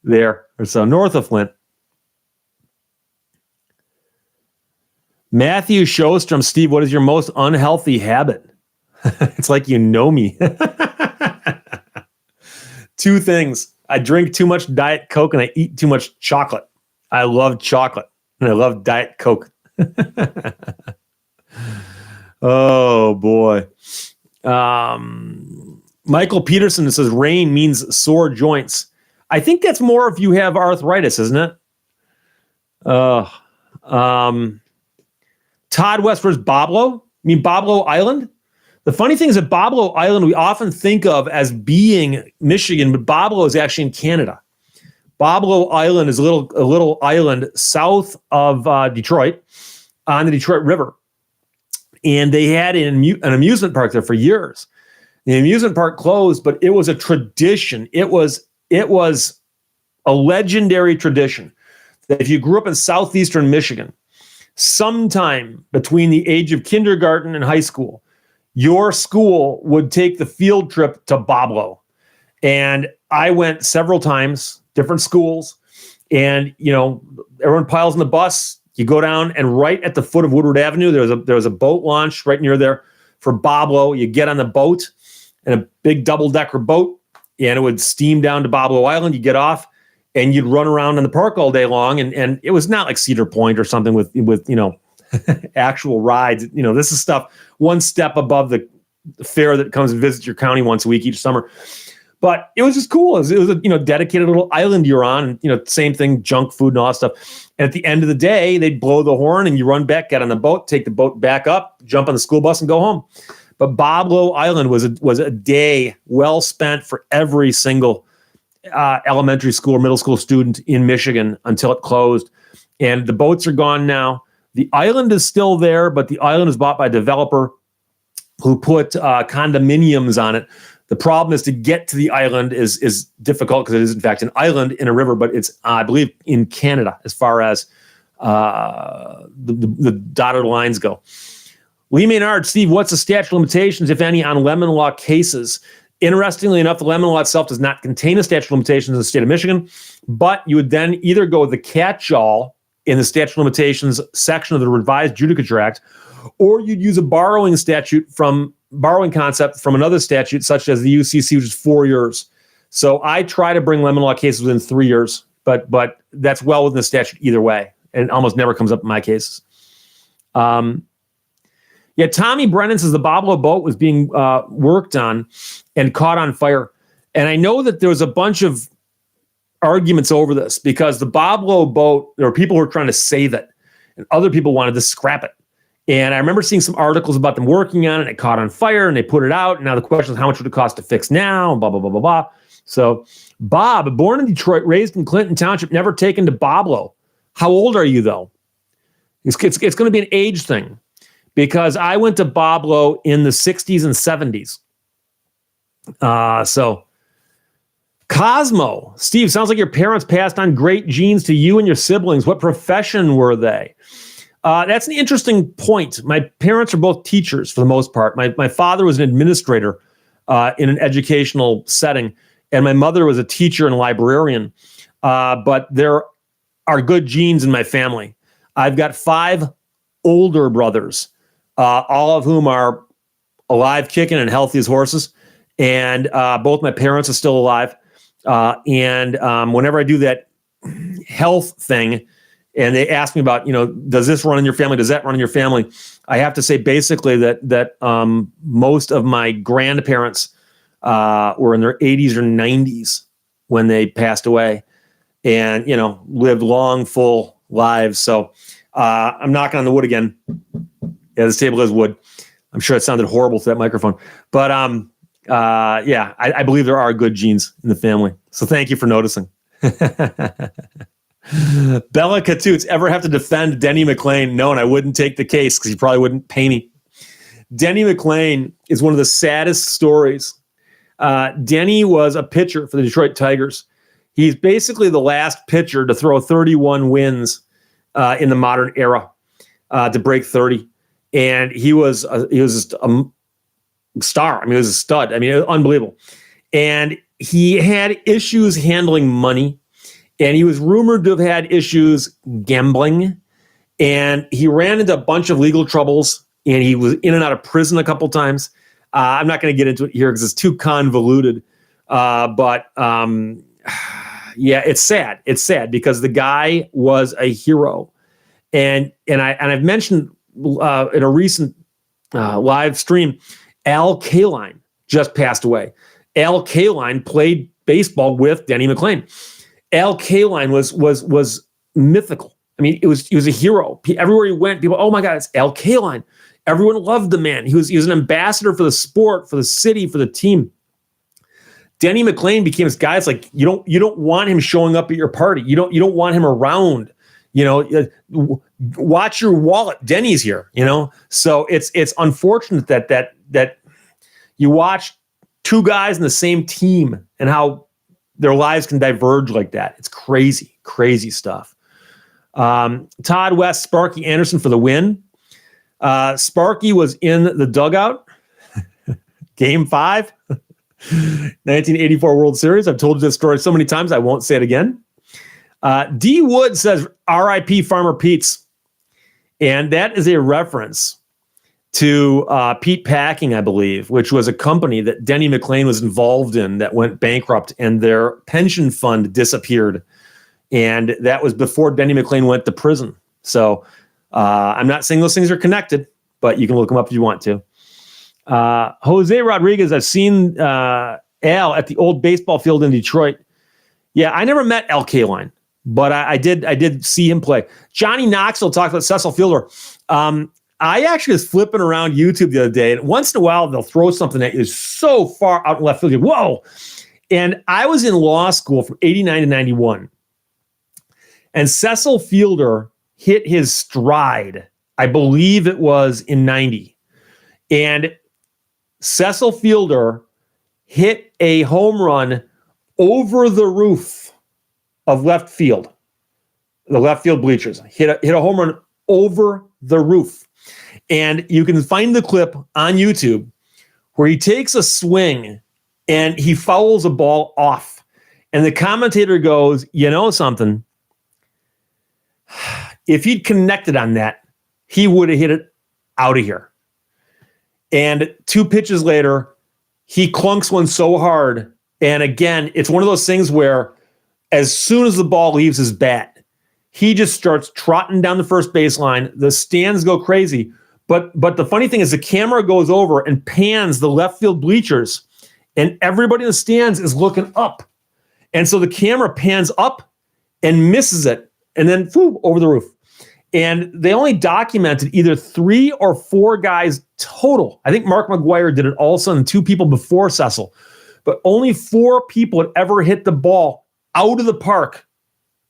[SPEAKER 1] there or so, north of Flint. Matthew Showstrom, Steve, what is your most unhealthy habit? It's like you know me. Two things. I drink too much Diet Coke and I eat too much chocolate. I love chocolate and I love Diet Coke. Oh, boy. Michael Peterson says rain means sore joints. I think that's more if you have arthritis, isn't it? Todd West versus Boblo? You mean Boblo Island? The funny thing is that Boblo Island we often think of as being Michigan, but Boblo is actually in Canada. Boblo Island is a little island south of Detroit on the Detroit River. And they had an amusement park there for years. The amusement park closed, but it was a tradition. It was a legendary tradition that if you grew up in southeastern Michigan, sometime between the age of kindergarten and high school, your school would take the field trip to Boblo. And I went several times, different schools, and everyone piles in the bus. You go down, and right at the foot of Woodward Avenue, there was a boat launch right near there for Boblo. You get on the boat, and a big double-decker boat, and it would steam down to Boblo Island. You get off, and you'd run around in the park all day long. And it was not like Cedar Point or something with actual rides. This is stuff one step above the fair that comes and visits your county once a week each summer. But it was just cool. It was a dedicated little island you're on, and same thing, junk food and all that stuff. And at the end of the day, they'd blow the horn and you run back, get on the boat, take the boat back up, jump on the school bus and go home. But Bob Lowe Island was a day well spent for every single elementary school or middle school student in Michigan until it closed. And the boats are gone now. The island is still there, but the island is bought by a developer who put condominiums on it. The problem is to get to the island is difficult because it is, in fact, an island in a river, but it's, I believe, in Canada as far as the dotted lines go. Lee Maynard, Steve, what's the statute of limitations, if any, on lemon law cases? Interestingly enough, the lemon law itself does not contain a statute of limitations in the state of Michigan, but you would then either go with the catch-all in the statute of limitations section of the Revised Judicature Act, or you'd use a borrowing concept from another statute, such as the UCC, which is 4 years. So I try to bring lemon law cases within 3 years, but that's well within the statute either way, and it almost never comes up in my cases. Tommy Brennan says the Bob Lowe boat was being worked on and caught on fire. And I know that there was a bunch of arguments over this because the Bob Lowe boat, there were people who were trying to save it, and other people wanted to scrap it. And I remember seeing some articles about them working on it, and it caught on fire, and they put it out. And now the question is, how much would it cost to fix now? And blah, blah, blah, blah, blah. So Bob, born in Detroit, raised in Clinton Township, never taken to Bob Lowe. How old are you, though? It's going to be an age thing because I went to Bob Lowe in the 60s and 70s. So Cosmo, Steve, sounds like your parents passed on great genes to you and your siblings. What profession were they? That's an interesting point. My parents are both teachers for the most part. My father was an administrator in an educational setting, and my mother was a teacher and librarian. But there are good genes in my family. I've got 5 older brothers, all of whom are alive, kicking, and healthy as horses. And both my parents are still alive. And whenever I do that health thing, and they ask me about, does this run in your family? Does that run in your family? I have to say basically that most of my grandparents were in their 80s or 90s when they passed away, and lived long, full lives. So I'm knocking on the wood again. Yeah, this table is wood. I'm sure it sounded horrible to that microphone, but I believe there are good genes in the family. So thank you for noticing. Bella Catoots, ever have to defend Denny McLain? No, and I wouldn't take the case because he probably wouldn't pay me. Denny McLain is one of the saddest stories. Denny was a pitcher for the Detroit Tigers. He's basically the last pitcher to throw 31 wins in the modern era to break 30. And he was just a star. I mean, he was a stud. I mean, it was unbelievable. And he had issues handling money. And he was rumored to have had issues gambling. And he ran into a bunch of legal troubles. And he was in and out of prison a couple times. I'm not going to get into it here because it's too convoluted. But it's sad. It's sad because the guy was a hero. And I've mentioned in a recent live stream, Al Kaline just passed away. Al Kaline played baseball with Denny McLain. Al Kaline was mythical. I mean, he was a hero. Everywhere he went, people, oh my God, it's Al Kaline. Everyone loved the man. He was an ambassador for the sport, for the city, for the team. Denny McLain became this guy. It's like you don't want him showing up at your party. You don't want him around. Watch your wallet. Denny's here. So it's unfortunate that you watch 2 guys in the same team and how their lives can diverge like that. It's crazy, crazy stuff. Todd West, Sparky Anderson for the win. Sparky was in the dugout. Game 5, 1984 World Series. I've told you this story so many times, I won't say it again. D. Wood says, R.I.P. Farmer Pete's. And that is a reference to Pete Packing, I believe, which was a company that Denny McLain was involved in that went bankrupt and their pension fund disappeared. And that was before Denny McLain went to prison. So I'm not saying those things are connected, but you can look them up if you want to. Jose Rodriguez, I've seen Al at the old baseball field in Detroit. Yeah, I never met Al Kaline, but I did see him play. Johnny Knoxville talked about Cecil Fielder. I actually was flipping around YouTube the other day, and once in a while they'll throw something that is so far out in left field. Whoa! And I was in law school from 89 to 91, and Cecil Fielder hit his stride. I believe it was in 90. And Cecil Fielder hit a home run over the roof of left field, the left field bleachers. Hit a home run over the roof. And you can find the clip on YouTube where he takes a swing and he fouls a ball off. And the commentator goes, you know something? If he'd connected on that, he would have hit it out of here. And 2 pitches later, he clunks one so hard. And again, it's one of those things where as soon as the ball leaves his bat, he just starts trotting down the first baseline. The stands go crazy. But the funny thing is the camera goes over and pans the left field bleachers, and everybody in the stands is looking up. And so the camera pans up and misses it, and then over the roof. And they only documented either 3 or 4 guys total. I think Mark McGuire did it also, and 2 people before Cecil. But only 4 people had ever hit the ball out of the park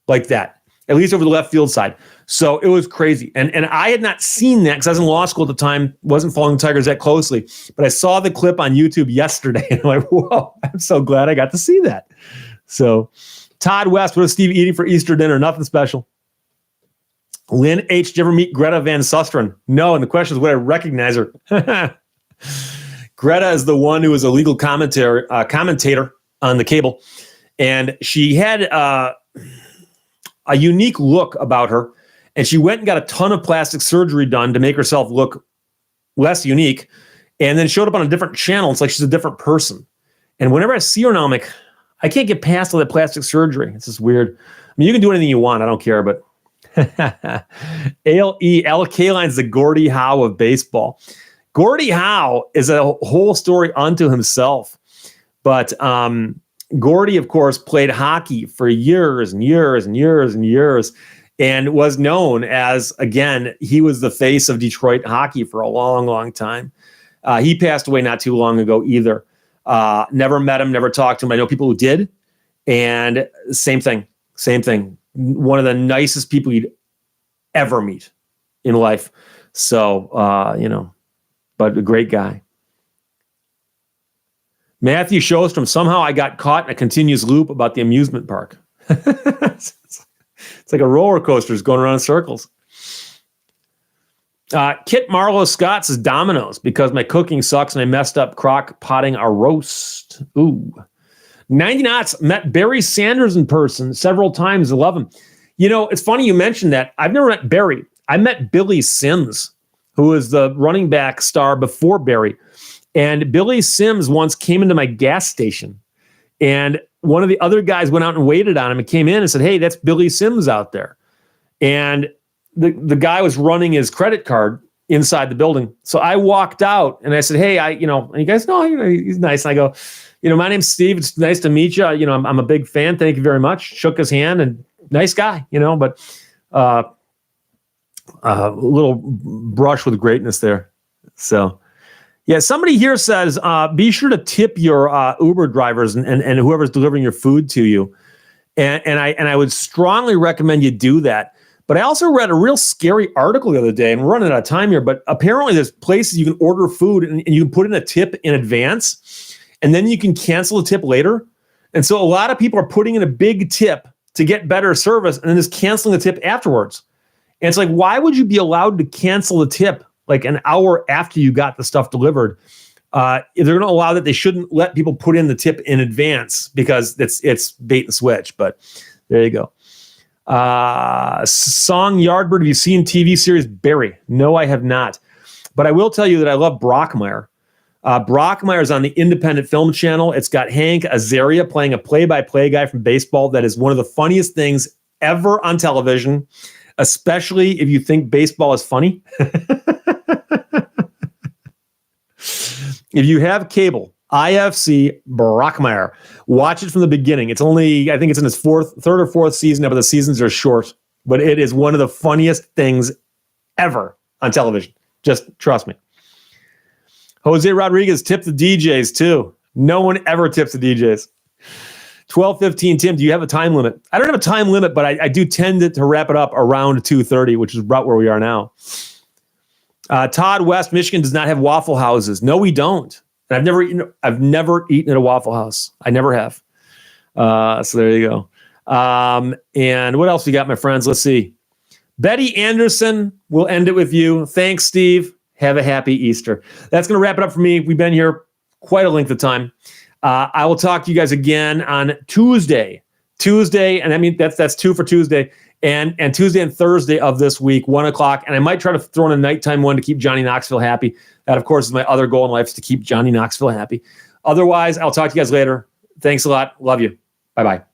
[SPEAKER 1] like that, at least over the left field side. So it was crazy. And I had not seen that because I was in law school at the time, wasn't following the Tigers that closely. But I saw the clip on YouTube yesterday, and I'm like, whoa, I'm so glad I got to see that. So Todd West, what is Steve eating for Easter dinner? Nothing special. Lynn H., did you ever meet Greta Van Susteren? No, and the question is, would I recognize her? Greta is the one who was a legal commentator on the cable, and she had a unique look about her, and she went and got a ton of plastic surgery done to make herself look less unique, and then showed up on a different channel. It's like she's a different person. And whenever I see her now, I'm like, I can't get past all that plastic surgery. It's just weird. I mean, you can do anything you want. I don't care, but Al Kaline's the Gordie Howe of baseball. Gordie Howe is a whole story unto himself. But Gordie, of course, played hockey for years and years and years and years, and was known as, again, he was the face of Detroit hockey for a long, long time. He passed away not too long ago either. Never met him, never talked to him. I know people who did. And same thing. One of the nicest people you'd ever meet in life. So, but a great guy. Matthew Shostrom, somehow I got caught in a continuous loop about the amusement park. It's like a roller coaster is going around in circles. Kit Marlowe Scott says Domino's because my cooking sucks and I messed up crock potting a roast. Ooh. 90 Knots met Barry Sanders in person several times. I love him. You know, it's funny you mentioned that. I've never met Barry. I met Billy Sims, who was the running back star before Barry. And Billy Sims once came into my gas station, and one of the other guys went out and waited on him and came in and said, hey, that's Billy Sims out there. And the guy was running his credit card inside the building. So I walked out and I said, hey, and you guys know, he's nice. And I go, my name's Steve. It's nice to meet you. I'm a big fan. Thank you very much. Shook his hand, and nice guy, but a little brush with greatness there. So, yeah, somebody here says, be sure to tip your Uber drivers and whoever's delivering your food to you. And I would strongly recommend you do that. But I also read a real scary article the other day, and we're running out of time here, but apparently there's places you can order food and you can put in a tip in advance, and then you can cancel the tip later. And so a lot of people are putting in a big tip to get better service and then just canceling the tip afterwards. And it's like, why would you be allowed to cancel the tip like an hour after you got the stuff delivered? If they're going to allow that, they shouldn't let people put in the tip in advance because it's bait and switch. But there you go. Song Yardbird, have you seen TV series Barry? No, I have not. But I will tell you that I love Brockmire. Brockmire is on the Independent Film Channel. It's got Hank Azaria playing a play-by-play guy from baseball that is one of the funniest things ever on television, especially if you think baseball is funny. If you have cable, IFC Brockmire, watch it from the beginning. It's only, I think it's in its third or fourth season, but the seasons are short. But it is one of the funniest things ever on television. Just trust me. Jose Rodriguez tipped the DJs too. No one ever tips the DJs. 12:15, Tim, do you have a time limit? I don't have a time limit, but I do tend to wrap it up around 2:30, which is about where we are now. Todd West, Michigan does not have Waffle Houses. No, we don't. And I've never eaten at a Waffle House. I never have. So there you go. And what else we got, my friends? Let's see. Betty Anderson, we'll end it with you. Thanks, Steve. Have a happy Easter. That's going to wrap it up for me. We've been here quite a length of time. I will talk to you guys again on Tuesday, and I mean that's 2 for Tuesday, and Tuesday and Thursday of this week, 1:00. And I might try to throw in a nighttime one to keep Johnny Knoxville happy. That, of course, is my other goal in life, is to keep Johnny Knoxville happy. Otherwise, I'll talk to you guys later. Thanks a lot. Love you. Bye-bye.